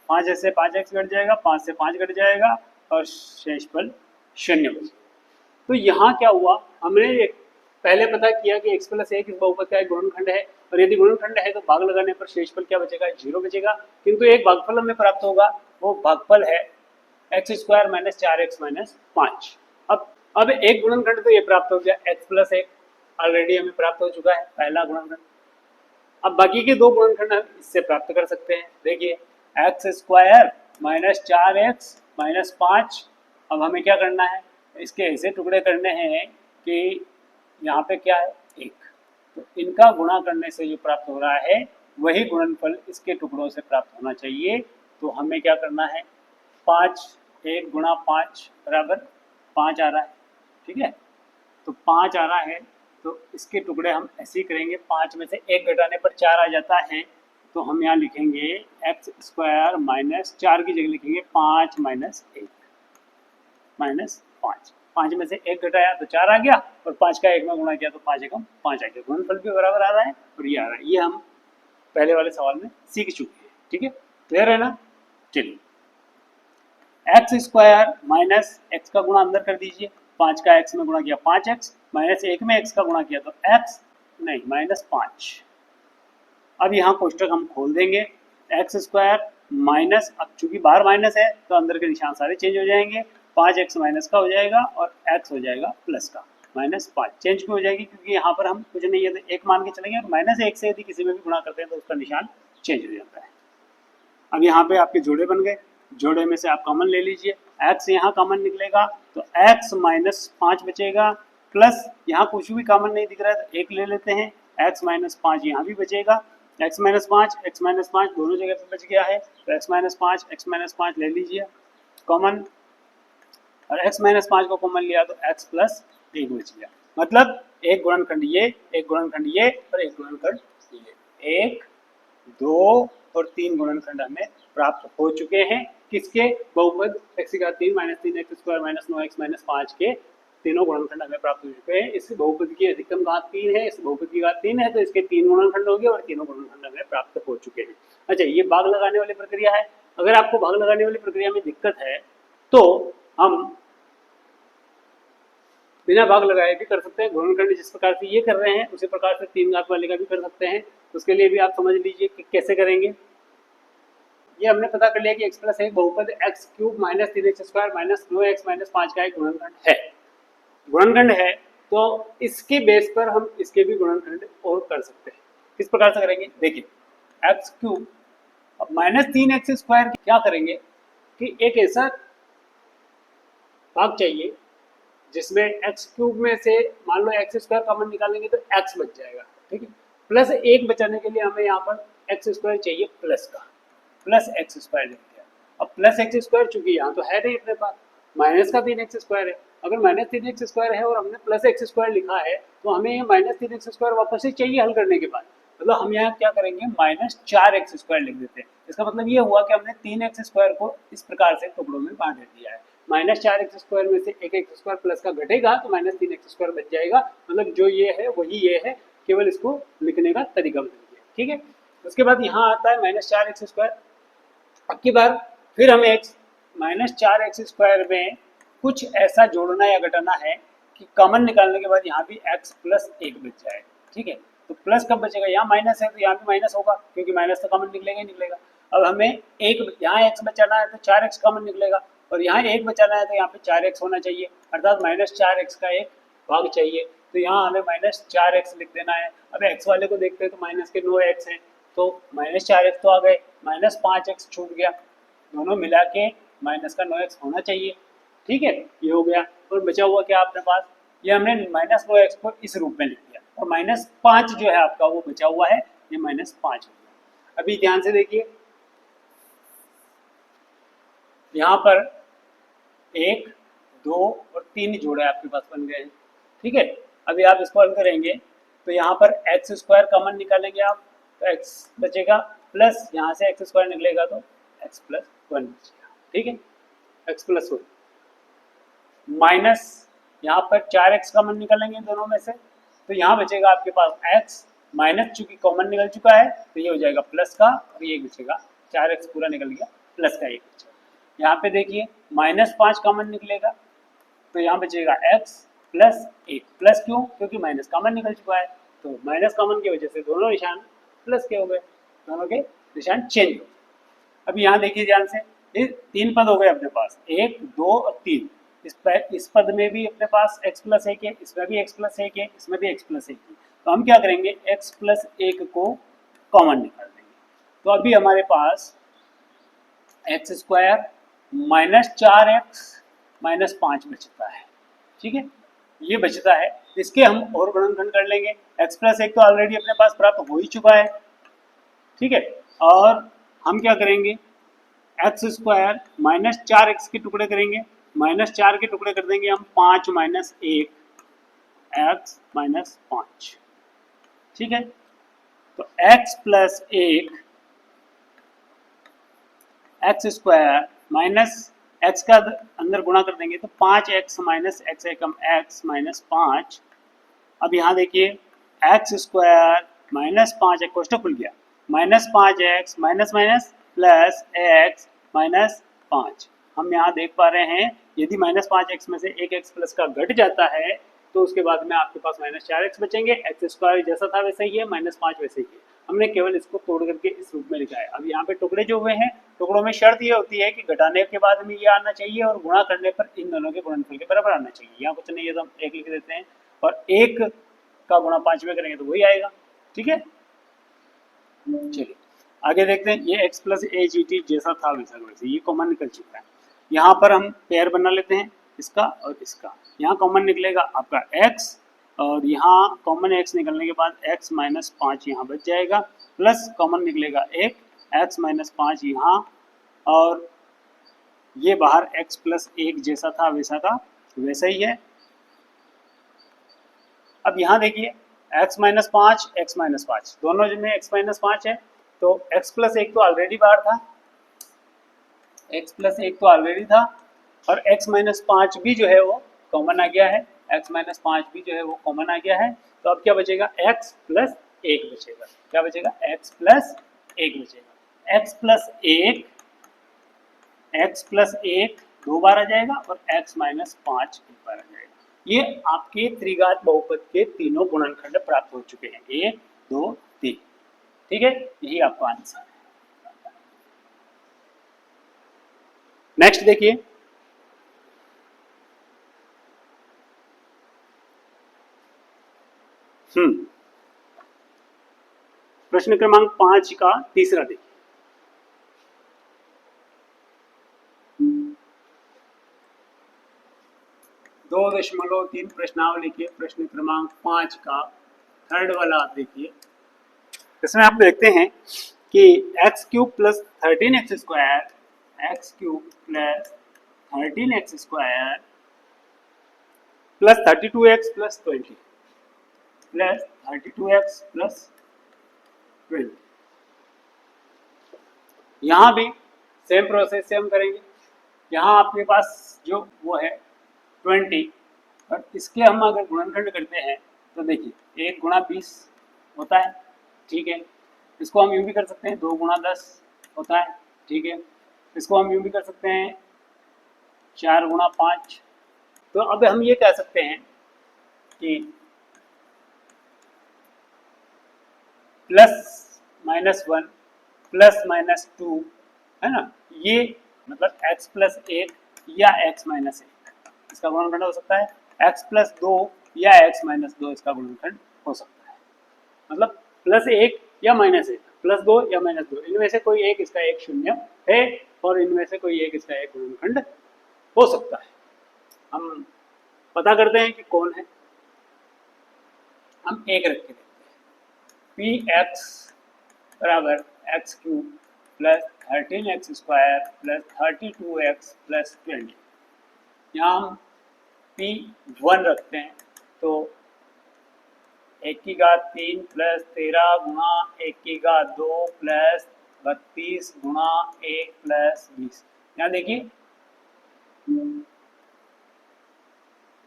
5x से 5x घट जाएगा, 5 से 5 घट जाएगा और शेषफल 0 बचेगा। तो यहाँ क्या हुआ, हमने पहले पता किया कि x प्लस 1 इस बहुपद का एक गुणनखंड है, और यदि गुणनखंड है तो भाग लगाने पर शेषफल क्या बचेगा? 0 बचेगा। किंतु एक भागफल हमें प्राप्त होगा, वो भागफल है x² माइनस 4x माइनस 5। अब एक गुणनखंड तो ये प्राप्त हो गया, x प्लस 1 ऑलरेडी हमें प्राप्त हो चुका है, पहला गुणनखंड। अब बाकी के दो गुणनखंड हम इससे प्राप्त कर सकते हैं। देखिए x² माइनस 4x माइनस 5, अब हमें क्या करना है, इसके ऐसे टुकड़े करने हैं कि यहाँ पे क्या है 1, तो इनका गुणा करने से जो प्राप्त हो रहा है वही गुणनफल इसके टुकड़ों से प्राप्त होना चाहिए। तो हमें क्या करना है, 5 1 गुणा 5 बराबर 5 आ रहा है, ठीक है, तो 5 आ रहा है, तो इसके टुकड़े हम ऐसे ही करेंगे, 5 में से 1 घटाने पर 4 आ जाता है, तो हम यहाँ लिखेंगे x² माइनस 4 की जगह लिखेंगे 5 माइनस 1 माइनस 5 में से 1 घटाया तो 4 आ गया, और 5 का 1 में गुणा किया तो 5 एकम 5 आ गया, गुणनफल भी बराबर आ रहा है और ये आ रहा है। ये हम पहले वाले सवाल में सीख चुके हैं, ठीक है, क्लियर है ना। चलिए x² माइनस x का गुणा अंदर कर दीजिए, 5 का x में गुणा किया 5x, माइनस 1 में x का गुणा किया तो x नहीं माइनस 5। अब यहाँ कोष्टक हम खोल देंगे, x² माइनस, अब चूंकि बाहर माइनस है तो अंदर के निशान सारे चेंज हो जाएंगे, 5x माइनस का हो जाएगा और x हो जाएगा प्लस का, माइनस 5 चेंज क्यों हो जाएगी, क्योंकि यहाँ पर हम कुछ नहीं है तो 1 मान के चलेंगे, और माइनस 1 से यदि किसी में भी गुणा करते हैं तो उसका निशान चेंज हो जाता है। अब यहाँ पे आपके जोड़े बन गए, जोड़े में से आप कॉमन ले लीजिए, x यहाँ कॉमन निकलेगा तो x माइनस 5 बचेगा, प्लस यहाँ कुछ भी कॉमन नहीं दिख रहा है तो 1 ले लेते हैं, x माइनस 5 यहाँ भी बचेगा, x माइनस 5 दोनों जगह पे बच गया है तो x माइनस 5 ले लीजिए कॉमन, और x माइनस 5 को कॉमन लिया तो x प्लस 1 बच गया। मतलब एक गुणनखंड ये, एक गुणनखंड ये और एक गुणनखंड ये, 1 2 और 3 गुणनखंड हमें प्राप्त हो चुके हैं। किसके? बहुपद x की घात 3 minus 3x square minus 9x minus 5 के तीनों गुणनखंड हमें प्राप्त हो चुके हैं। इस बहुपद की अधिकतम घात 3 है, इस बहुपद की घात 3 है तो इसके 3 गुणनखंड हो गए और तीनों गुणनखंड हमें प्राप्त हो चुके हैं। अच्छा, ये भाग लगाने वाली प्रक्रिया है। अगर आपको भाग लगाने वाली प्रक्रिया में दिक्कत है तो हम बिना भाग लगाए भी कर सकते हैं। गुणनखंड जिस प्रकार से ये कर रहे हैं उसी प्रकार से 3 घात वाले का भी कर सकते हैं। उसके लिए भी आप समझ लीजिए कि कैसे करेंगे। ये हमने पता कर लिया कि x प्लस 1 बहुपद x cube minus 3x square minus 9x minus 5 का एक गुणनखंड है तो इसके बेस पर हम इसके भी गुणनखंड और कर सकते हैं। किस प्रकार से करेंगे देखिए, x क्यूब अब माइनस 3x स्क्वायर क्या करेंगे कि एक ऐसा भाग चाहिए जिसमें x क्यूब में से मान लो x स्क्वायर कॉमन निकालेंगे तो x बच जाएगा, ठीक है। प्लस 1 बचाने के लिए हमें यहाँ पर x स्क्वायर चाहिए प्लस का, प्लस एक्स स्क्वायर लिख दिया। अब प्लस एक्स स्क्वायर चूंकि यहाँ तो है नहीं अपने पास, माइनस का 3x स्क्वायर है। अगर माइनस 3x स्क्वायर है और हमने प्लस एक्स स्क्वायर लिखा है तो हमें ये माइनस 3x स्क्वायर वापस से चाहिए हल करने के बाद। मतलब हम यहाँ क्या करेंगे, माइनस 4x स्क्वायर लिख देते हैं। इसका मतलब ये हुआ कि हमने 3x स्क्वायर को इस प्रकार से टुकड़ों में बांट दिया है। माइनस 4x स्क्वायर में से एक एक्स स्क्वायर प्लस का घटेगा तो माइनस 3x स्क्वायर बच जाएगा। मतलब जो ये है वही ये है, केवल इसको लिखने का तरीका बदल दिया, ठीक है। उसके बाद यहाँ आता है माइनस 4x स्क्वायर। अब की बार फिर हमें x माइनस 4x स्क्वायर में कुछ ऐसा जोड़ना या घटाना है कि कॉमन निकालने के बाद यहाँ भी x प्लस 1 बच जाए, ठीक है। तो प्लस कब बचेगा, यहाँ माइनस है तो यहाँ भी माइनस होगा क्योंकि माइनस तो कॉमन निकलेगा ही निकलेगा। अब हमें एक यहाँ x बचाना है तो 4x कॉमन निकलेगा और यहाँ 1 बचाना है तो यहाँ पे 4x होना चाहिए, अर्थात माइनस 4x का एक भाग चाहिए। तो यहाँ हमें माइनस 4x लिख देना है। अब x वाले को देखते हैं तो माइनस के 9x है तो माइनस 4x तो आ गए, माइनस 5x छूट गया, दोनों मिला के माइनस का 9x होना चाहिए, ठीक है। ये हो गया और बचा हुआ क्या अपने पास, ये हमने माइनस 9x को इस रूप में लिख दिया और माइनस 5 जो है आपका वो बचा हुआ है, ये माइनस 5 हो गया। अभी ध्यान से देखिए, यहाँ पर 1 2 और 3 जोड़े आपके पास बन गए हैं, ठीक है। अभी आप इसको हल करेंगे तो यहाँ पर एक्स स्क्वायर कॉमन निकालेंगे आप तो x बचेगा, प्लस यहाँ से एक्स स्क्वायर निकलेगा तो x प्लस 1 बचेगा, ठीक है। x प्लस 1 माइनस यहाँ पर 4x कॉमन निकालेंगे दोनों में से तो यहाँ बचेगा आपके पास x, माइनस चूंकि कॉमन निकल चुका है तो ये हो जाएगा प्लस का और ये बचेगा 4x पूरा निकल गया, प्लस का 1 बचेगा। यहाँ पे देखिए माइनस 5 कॉमन निकलेगा तो यहाँ बचेगा x प्लस 1, प्लस क्यों, क्योंकि माइनस कॉमन निकल चुका है तो माइनस कॉमन की वजह से दोनों निशान प्लस के हो गए, दोनों के निशान चेंज हो गए। अब यहाँ देखिए ध्यान से, ये 3 पद हो गए अपने पास, 1 2 और 3। इस पद में भी अपने पास x प्लस 1 है, इसमें भी x प्लस 1 है, इसमें भी x प्लस 1 है। तो हम क्या करेंगे, x प्लस 1 को कॉमन निकाल देंगे। तो अभी हमारे पास x square minus 4x minus 5 बचता है, ठीक है। ये बचता है, इसके हम और गुणनखंड कर लेंगे। x प्लस 1 तो ऑलरेडी अपने पास प्राप्त हो ही चुका है, ठीक है। और हम क्या करेंगे, एक्स स्क्वायर माइनस 4x के टुकड़े करेंगे, माइनस 4 के टुकड़े कर देंगे हम 5 माइनस 1 x माइनस 5, ठीक है। तो x plus 1 x square minus x का अंदर गुणा कर देंगे तो 5x माइनस x एकम x माइनस 5। अब यहाँ देखिए एक्स स्क्वायर माइनस 5 कोष्टक खुल गया, minus 5x minus minus plus x minus 5। हम यहाँ देख पा रहे हैं यदि माइनस 5x में से एक x प्लस का घट जाता है तो उसके बाद में आपके पास माइनस 4x बचेंगे। एक्स स्क्वायर जैसा था वैसे ही है, माइनस 5 वैसे ही है, हमने केवल इसको तोड़ करके इस रूप में लिखा है। अब यहाँ पे टुकड़े जो हुए हैं, टुकड़ों में शर्त ये होती है कि घटाने के बाद में ये आना चाहिए और गुणा करने पर इन दोनों के गुणनफल के बराबर आना चाहिए। यहाँ कुछ नहीं है तो हम 1 लिख देते हैं और 1 का गुणा 5 में करेंगे तो वही आएगा, ठीक है। चलिए आगे देखते हैं, ये x plus a g t जैसा था वैसा वैसे ये कॉमन निकल चुका है। यहाँ पर हम पेयर बना लेते हैं, इसका और इसका। यहाँ कॉमन निकलेगा आपका x, और यहाँ कॉमन x निकलने के बाद x माइनस 5 यहाँ बच जाएगा, प्लस कॉमन निकलेगा 1 x माइनस 5 यहाँ, और ये बाहर x प्लस 1 जैसा था वैसा का वैसा ही है। अब यहाँ देखिए x माइनस 5 x माइनस 5 दोनों में x माइनस 5 है, तो x प्लस 1 तो ऑलरेडी बाहर था, x प्लस 1 तो ऑलरेडी था, और x माइनस 5 भी जो है वो कॉमन आ गया है, x माइनस 5 भी जो है वो कॉमन आ गया है। तो अब क्या बचेगा, x प्लस 1 बचेगा। क्या बचेगा, x प्लस 1 बचेगा। x प्लस 1 दो बार आ जाएगा, और x माइनस 5 एक बार आ जाएगा। ये आपके त्रिघात बहुपद के तीनों गुणनखंड प्राप्त हो चुके हैं, 1 2 3। ठीक है, यही आपका आंसर है। नेक्स्ट देखिए, प्रश्न क्रमांक 5 का तीसरा देखिए। 2.3 प्रश्नावली के प्रश्न क्रमांक 5 का थर्ड वाला आप देखिए। इसमें आप देखते हैं कि x cube plus 13x square, x cube plus 13x square plus 32x plus 20 plus 32x plus 20। यहाँ भी सेम प्रोसेस से हम करेंगे। यहाँ आपके पास जो वो है 20, और इसके हम अगर गुणनखंड करते हैं तो देखिए 1 गुणा 20 होता है, ठीक है। इसको हम यूँ भी कर सकते हैं 2 गुणा 10 होता है, ठीक है। इसको हम यूँ भी कर सकते हैं 4 गुणा 5। तो अब हम ये कह सकते हैं कि प्लस माइनस 1 प्लस माइनस 2 है ना, ये मतलब x प्लस 1 या x माइनस 1 इसका गुणनखंड हो सकता है, x प्लस 2 या x माइनस 2 इसका गुणनखंड हो सकता है। मतलब प्लस 1 या माइनस 1, प्लस 2 या माइनस 2, इनमें से कोई एक इसका एक शून्य है, और इनमें से कोई एक इसका एक गुणनखंड हो सकता है। हम पता करते हैं कि कौन है। हम एक रख के देखते हैं, पी एक्स बराबर x cube plus 13x square plus 32x plus 20। यहाँ हम P1 रखते हैं, तो 1 की घात 3 प्लस 13 गुणा 1 की घात 2 प्लस 32 गुणा 1 प्लस 20। यहाँ देखिए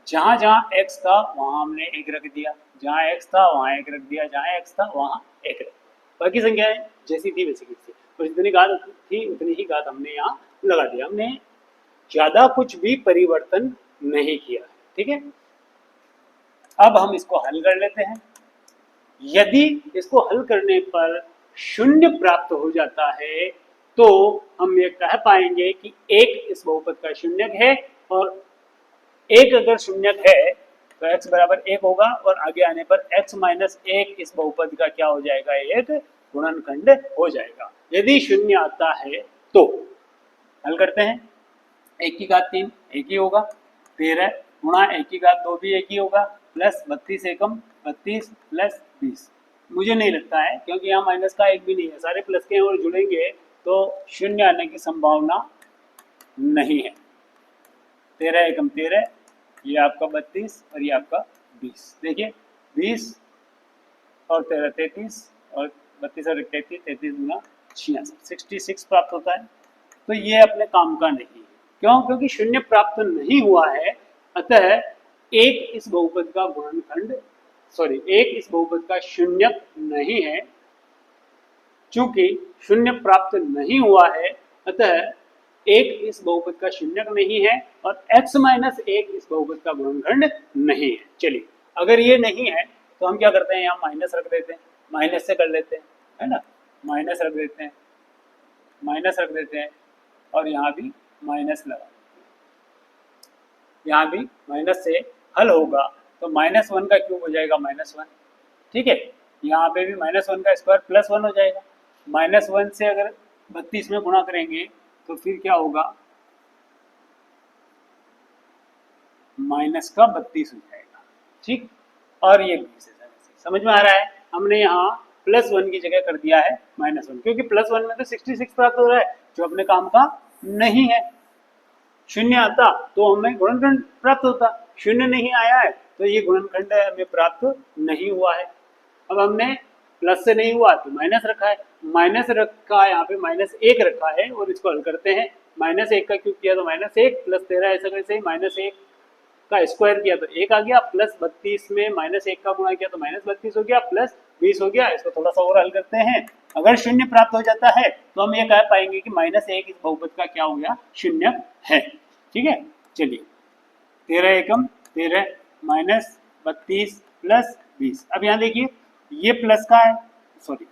जहाँ जहाँ x था वहाँ हमने 1 रख दिया, जहाँ x था वहाँ 1 रख दिया, जहाँ x था वहाँ 1 रख दिया। बाकी संख्याएं जैसी थी वैसी थी, और जितनी घात थी उतनी ही घात हमने यहाँ लगा दिया। हमने ज़्यादा कुछ भी परिवर्तन नहीं किया, ठीक है। अब हम इसको हल कर लेते हैं। यदि इसको हल करने पर शून्य प्राप्त हो जाता है तो हम ये कह पाएंगे कि 1 इस बहुपद का शून्यक है, और 1 अगर शून्यक है तो x बराबर 1 होगा, और आगे आने पर x माइनस 1 इस बहुपद का क्या हो जाएगा, एक गुणनखंड हो जाएगा। यदि शून्य आता है तो हल करते हैं, 1 की घात 3 1 ही होगा, 13 गुणा 1 की घात 2 भी 1 ही होगा, प्लस 32 एकम 32 प्लस 20। मुझे नहीं लगता है, क्योंकि यहाँ माइनस का एक भी नहीं है, सारे प्लस के और जुड़ेंगे तो शून्य आने की संभावना नहीं है। 13 एकम 13, ये आपका 32 और ये आपका 20। देखिए 20 और 13 33, और 32 और 33 33 गुना 66 प्राप्त होता है। तो ये अपने काम का नहीं है। क्यों? क्योंकि शून्य प्राप्त नहीं हुआ है, अतः 1 इस बहुपद का गुणनखंड 1 इस बहुपद का शून्यक नहीं है। चूंकि शून्य प्राप्त नहीं हुआ है, अतः 1 इस बहुपद का शून्यक नहीं है, और x माइनस 1 इस बहुपद का गुणनखंड नहीं है। चलिए, अगर ये नहीं है तो हम क्या करते हैं, यहाँ माइनस रख देते हैं, माइनस से कर लेते हैं, है ना, माइनस रख देते हैं, माइनस रख देते हैं, और यहाँ भी माइनस लगा, यहाँ भी माइनस से हल होगा तो -1 का क्यूब हो जाएगा -1, ठीक है। यहाँ पे भी -1 का स्क्वायर +1 हो जाएगा। -1 से अगर 32 में गुणा करेंगे तो फिर क्या होगा, माइनस का 32 हो जाएगा, ठीक। और ये 20 है, समझ में आ रहा है। हमने यहाँ +1 की जगह कर दिया है -1, क्योंकि +1 में तो 66 प्राप्त हो रहा है जो अपने काम का नहीं है। शून्य आता तो हमें गुणनखंड प्राप्त होता, शून्य नहीं आया है तो ये गुणनखंड हमें प्राप्त नहीं हुआ है। अब हमने प्लस से नहीं हुआ तो माइनस रखा है, माइनस रखा है यहाँ पे -1 रखा है और इसको हल करते हैं। -1 का क्यूब किया तो -1 + 13 ऐसा कैसे ही -1 का स्क्वायर किया तो 1 आ गया, +32 में -1 का गुणा किया तो -32 हो गया, +20 हो गया। इसको थोड़ा सा और हल करते हैं। अगर शून्य प्राप्त हो जाता है तो हम ये कह पाएंगे कि -1 इस बहुपद का क्या हो गया, शून्य है, ठीक है। चलिए 13 एकम 13 -32 + 20। अब यहाँ देखिए ये प्लस का है, सॉरी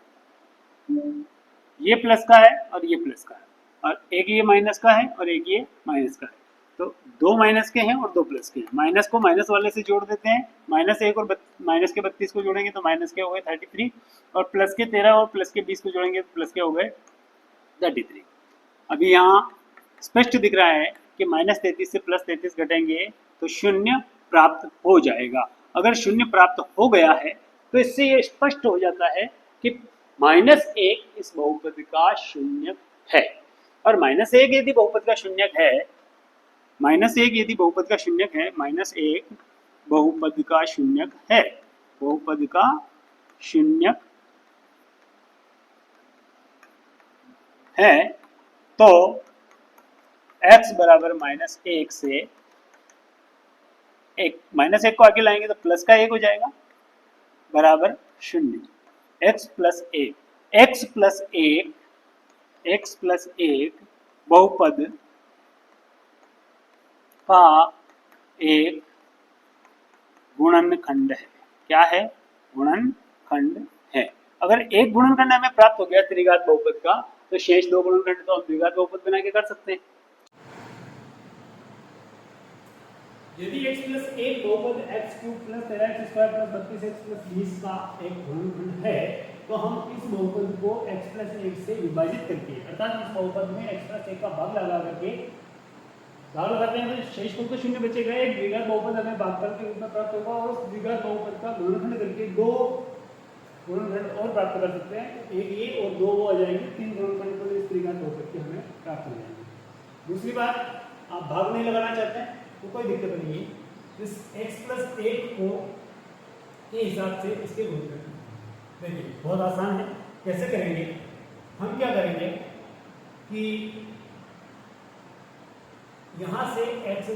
ये प्लस का है और ये प्लस का है, और एक ये माइनस का है और एक ये माइनस का है। तो दो माइनस के हैं और दो प्लस के हैं। माइनस को माइनस वाले से जोड़ देते हैं, -1 और माइनस के 32 को जोड़ेंगे तो माइनस के हो गए 33, और प्लस के 13 और प्लस के 20 को जोड़ेंगे तो प्लस के हो गए 33। अभी यहाँ स्पष्ट दिख रहा है कि -33 से +33 घटेंगे तो शून्य प्राप्त हो जाएगा। अगर शून्य प्राप्त हो गया है तो इससे ये स्पष्ट हो जाता है कि -1 इस बहुपद का शून्य है। और -1 यदि बहुपद का शून्य है, -1 यदि बहुपद का शून्य है, -1 बहुपद का शून्य है, बहुपद का शून्य है, तो x बराबर -1 से एक -1 को आगे लाएंगे तो प्लस का 1 हो जाएगा बराबर 0। x प्लस 1 बहुपद का एक गुणनखंड है। क्या है? गुणनखंड है। अगर एक गुणनखंड हमें प्राप्त हो गया त्रिघात बहुपद का, तो शेष दो गुणनखंड तो हम द्विघात बहुपद बना के कर सकते हैं। यदि x प्लस 1 बहुपद x³ + 13x² + 32x + 20 का एक गुणनखंड है, तो हम इस बहुपद को x प्लस 1 से विभाजित करके, अर्थात इस बहुपद में x प्लस 1 का भाग लगा करके भाग लगाते हैं तो शेष पद तो शून्य बचेगा। एक द्विघात बहुपद हमें भागफल के रूप में प्राप्त होगा और उस द्विघात बहुपद का गुणनखंड करके दो गुणनखंड और प्राप्त कर सकते हैं, एक ये और दो वो आ जाएंगे, तीन गुणनखंड तो इस त्रिघात बहुपद के हमें प्राप्त हो जाएंगे। दूसरी बात, आप भाग नहीं लगाना चाहते हैं तो कोई दिक्कत नहीं है, इस x प्लस 1 को के हिसाब से इसके गुण करेंगे। देखिए बहुत आसान है, कैसे करेंगे? हम क्या करेंगे कि यहाँ से x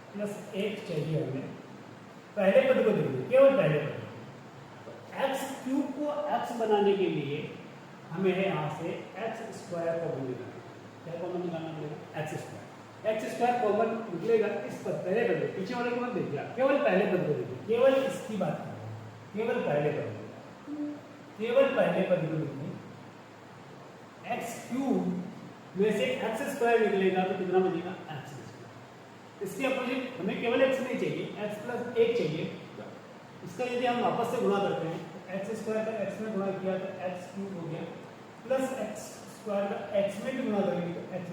प्लस 1 चाहिए हमें, पहले पद को देंगे, केवल पहले पद। तो x³ को x बनाने के लिए हमें यहाँ से x² को बनेगा, क्या कॉमन निकालना पड़ेगा? x² कॉमन निकलेगा इस पद, पहले पद, पीछे वाले को मत देखिए, केवल पहले पद को देखिए, केवल इसकी बात करें, केवल पहले पद, केवल पहले पद को देखिए। x³ में से x² निकलेगा तो कितना बचेगा? x²। इसके अपोजिट हमें केवल x नहीं चाहिए, x प्लस 1 चाहिए। तो इसका यदि हम वापस से गुणा करते हैं तो x² का x में गुणा किया तो x³ हो गया, प्लस x² का x में भी गुणा करेंगे तो x²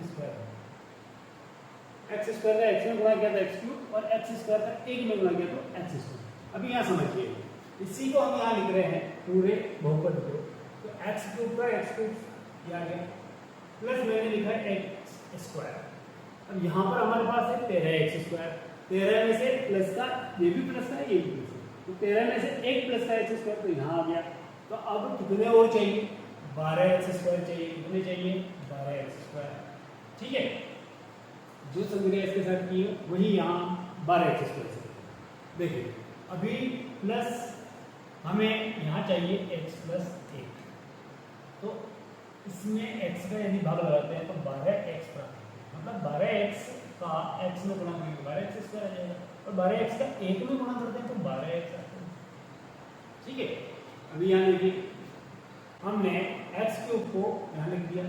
का x में गुणा किया तो x³ और x² का 1 में गुणा किया तो x²। अभी यहाँ समझिए, इसी को हम यहाँ लिख रहे हैं पूरे बहुपद को, तो x³ का x³ ये आ गया, प्लस मैंने लिखा है x²। अब यहाँ पर हमारे पास है 13x², 13 में से प्लस का, ये भी प्लस का है, ये भी प्लस का, तो 13 में से एक प्लस का x² तो यहाँ आ गया। तो अब कितने और चाहिए? 12x² चाहिए। कितने चाहिए? 12x²। ठीक है, जो संक्रिया इसके साथ की है वही यहाँ 12x² से। देखिए अभी प्लस हमें यहाँ चाहिए x प्लस 1, तो इसमें x का यदि भाग लगाते हैं तो 12x प्राप्त होगा, मतलब 12x का x में गुणा करेंगे 12x² आ जाएगा, और 12x का 1 में गुणा करते हैं तो 12x आता है। ठीक है, अभी यहाँ देखिए हमने x³ को यहाँ लिख दिया,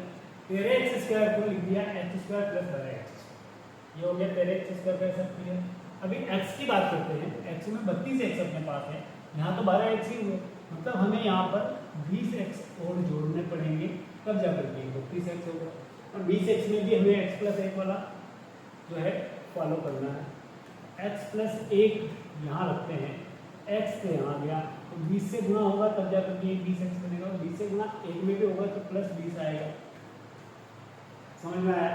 13x² को लिख दिया x² प्लस 12x, ये हो गया 13x² का सब क्लियर। अभी x की बात करते हैं, x में 32x अपने पास है, यहाँ तो 12x ही हुए, मतलब हमें यहाँ पर 20x और जोड़ने पड़ेंगे, तब जाकर के 32x होगा। और 20x में भी हमें x प्लस 1 वाला जो है फॉलो करना है। x प्लस एक यहाँ रखते हैं, x तो यहाँ गया तो 20 से गुणा होगा तब जाकर के 20x बनेगा, और 20 से गुणा एक में भी होगा तो प्लस 20 आएगा। समझ में आया?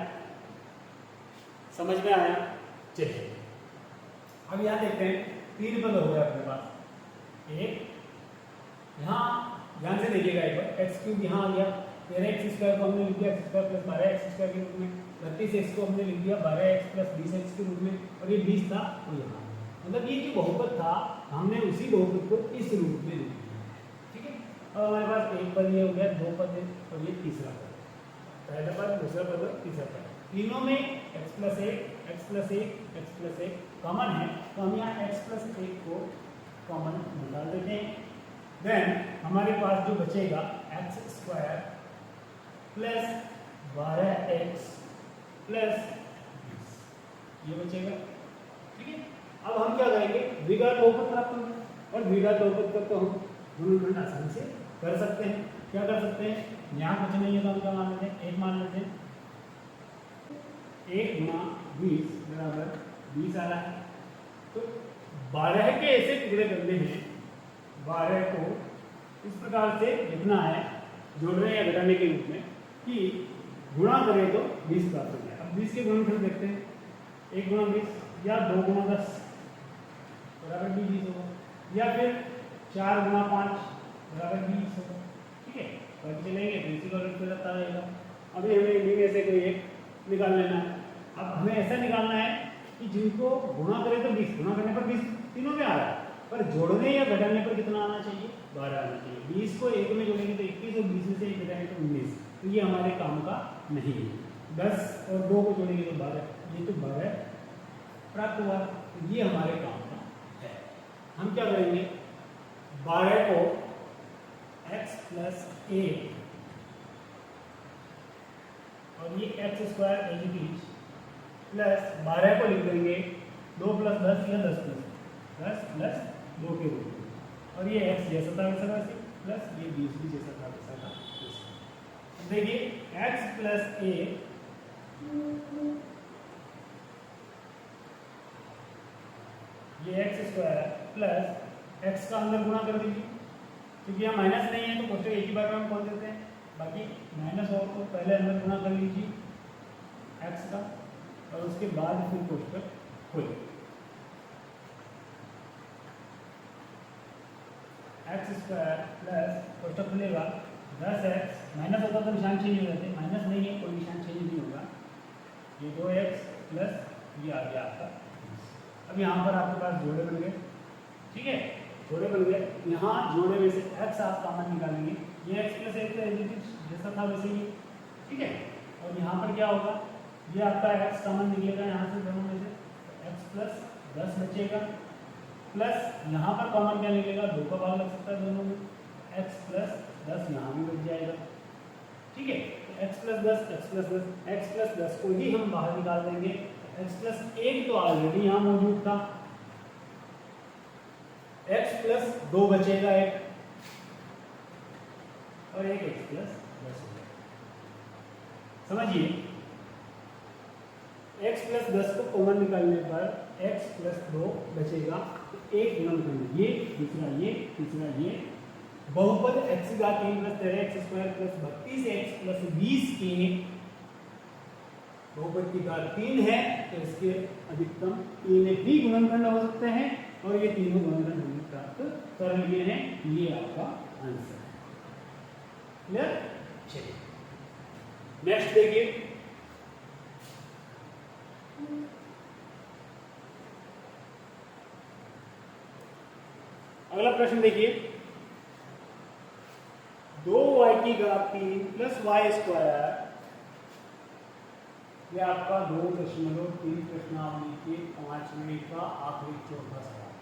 समझ में आया? चलिए अब यहाँ देखते हैं, 3 पद हो गया अपने पास। एक यहाँ ध्यान से देखिएगा एक बार, एक्स क्यूब यहाँ आ गया, 13x स्क्वायर को हमने लिख दिया x square plus 12x square के रूप में, 32x को हमने लिख दिया 12x प्लस 20x के रूप में, और ये 20 था वो यहाँ, मतलब ये जो बहुपद था हमने उसी बहुपद को इस रूप में लिख दिया। ठीक है, अब हमारे पास एक पद ये हो गया, 2 पद है और ये तीसरा पद, पहला पद, दूसरा पद और तीसरा पद। तीनों में x प्लस एक कॉमन है, तो हम यहाँ x प्लस 1 को कॉमन निकाल देते हैं। देन हमारे पास जो बचेगा x square plus 12x plus 20 ये बचेगा। ठीक है, अब हम क्या करेंगे, द्विघात बहुपद प्राप्त होंगे, और द्विघात बहुपद का तो हम गुणनखंड आसानी से कर सकते हैं। क्या कर सकते हैं, यहाँ कुछ नहीं है तो हम क्या मान लेते हैं, 1 मान लेते हैं, 1 गुणा 20 बराबर 20 आ रहा है। तो 12 के ऐसे टुकड़े करने हैं, 12 को इस प्रकार से लिखना है जोड़ने या घटाने के रूप में कि गुणा करें तो 20 प्राप्त हो जाए। अब 20 के गुणनखंड देखते हैं, 1 गुणा 20 या 2 गुणा 10 बराबर भी 20 होगा, या फिर 4 गुणा 5 बराबर 20 होगा। ठीक है, बाकी चलेंगे तो इसी को रख देता रहेगा। अभी हमें इन्हीं में से कोई एक निकाल लेना है। अब हमें ऐसा निकालना है कि जिनको गुणा करें तो 20, गुणा करने पर 20 तीनों में आ रहा है, पर जोड़ने या घटाने पर कितना आना चाहिए, 12 आना चाहिए। 20 को 1 में जोड़ेंगे तो 21 और 20 में से 1 घटाएंगे तो 19, तो ये हमारे काम का नहीं है। 10 और 2 को जोड़ेंगे तो 12, ये तो 12 प्राप्त हुआ, तो ये हमारे काम का है। हम क्या करेंगे, 12 को x प्लस 1 और ये x square as it is plus 12 को लिख देंगे 2 प्लस 10 या 10 प्लस 2 के रूप में, और ये x जैसा था वैसा वैसे प्लस ये 20 भी जैसा था वैसा था वैसा। देखिए x प्लस 1 ये एक्स स्क्वायर प्लस x का अंदर गुणा कर दीजिए, क्योंकि यहाँ माइनस नहीं है तो कोष्टक एक ही बार में हम खोल देते हैं, बाकी माइनस और को पहले अंदर गुणा कर लीजिए x का, और उसके बाद फिर कोष्टक खोलिए। एक्स स्क्वायर प्लस कोष्टक खुलेगा 10x, माइनस होता तो निशान चेंज हो जाते, माइनस नहीं है कोई निशान चेंज नहीं होगा, ये 2x प्लस ये आ गया आपका। अब यहाँ पर आपके पास जोड़े बन गए। ठीक है, जोड़े बन गए, यहाँ जोड़े में से x आप कॉमन निकालेंगे, ये x प्लस 1 जैसा था वैसे ही। ठीक है, और यहाँ पर क्या होगा, ये आपका x कॉमन निकलेगा यहाँ से दोनों में से, x प्लस 10 बचेगा, प्लस यहाँ पर कॉमन क्या निकलेगा, 2 का भाग लग सकता है दोनों में, x प्लस 10 यहाँ भी बच जाएगा। ठीक है, x प्लस 10 को ही हम बाहर निकाल देंगे। x प्लस 1 तो ऑलरेडी यहाँ मौजूद था, x प्लस 2 बचेगा 1, और एक x प्लस 10 हो जाएगा। समझिए, x प्लस 10 को कॉमन निकालने पर x प्लस 2 बचेगा, तो एक गुणनखंड ये, दूसरा ये, तीसरा ये, बहुपद x का 3 plus 13x square plus 32x plus 20 के बहुपद की घात 3 है, तो इसके अधिकतम 3 भी गुणनखंड हो सकते हैं, और ये तीनों गुणनखंड हमने प्राप्त कर लिए हैं। ये आपका आंसर है। क्लियर? चलिए नेक्स्ट देखिए, अगला प्रश्न देखिए, 2y की घात 3 प्लस वाई स्क्वायर, ये आपका 2.3 प्रश्नावली के 5वें का आखिरी चौथा सवाल।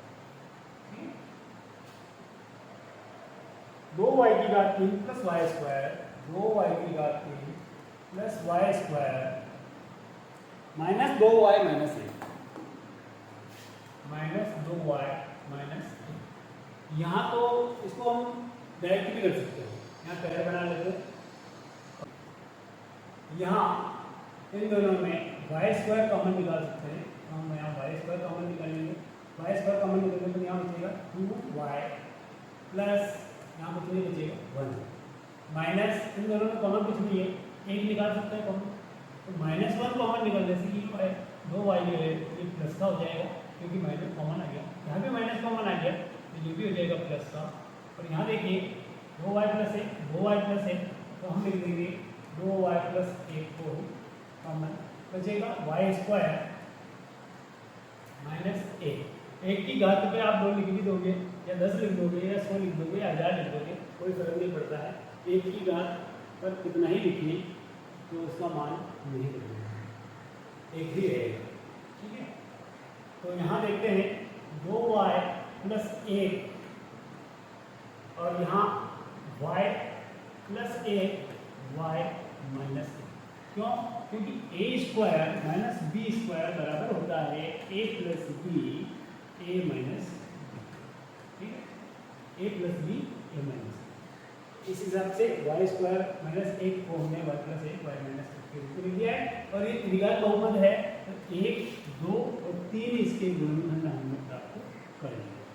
2y की घात 3 प्लस वाई स्क्वायर, 2y की घात 3 plus y square minus 2y minus 1, minus 2y minus 1। यहाँ तो इसको हम डायरेक्ट भी कर सकते हैं, यहाँ पहले बना लेते हैं, यहाँ इन दोनों में y स्क्वायर कॉमन निकाल सकते हैं, हम यहाँ वाई स्क्वायर कॉमन निकालेंगे, वाई स्क्वायर कॉमन निकालेंगे तो यहाँ बचेगा 2y प्लस यहाँ कुछ नहीं बचेगा 1 माइनस इन दोनों में कॉमन कुछ नहीं है, एक निकाल सकते हैं कॉमन, तो -1 कॉमन निकालने से ये 2y जो है ये प्लस का हो जाएगा क्योंकि माइनस कॉमन आ गया, यहाँ भी माइनस कॉमन आ गया तो ये भी हो जाएगा प्लस का। और यहाँ देखिए 2y प्लस 1 तो हम लिख देंगे 2y प्लस 1 को कॉमन बचेगा वाई स्क्वायर माइनस 1 की घात पे आप 2 लिख भी दोगे या 10 लिख दोगे या 100 लिख दोगे या 1000 लिख दोगे, कोई फर्क नहीं पड़ता है, 1 की घात पर कितना ही लिखिए तो उसका मान नहीं बदलेगा, एक ही रहेगा। ठीक है, तो यहाँ देखते हैं 2y प्लस 1 और यहाँ y प्लस 1 y माइनस 1, क्यों? क्योंकि a square minus B square बराबर होता है a plus B A minus, ठीक है, a plus B A minus. इस हिसाब से y स्क्वायर माइनस 1 को हमने y प्लस 1 y माइनस 1 के रूप में लिख दिया है और ये त्रिघात बहुपद है तो 1, 2 और 3 इसके गुणनखंड हमने प्राप्त कर लिया।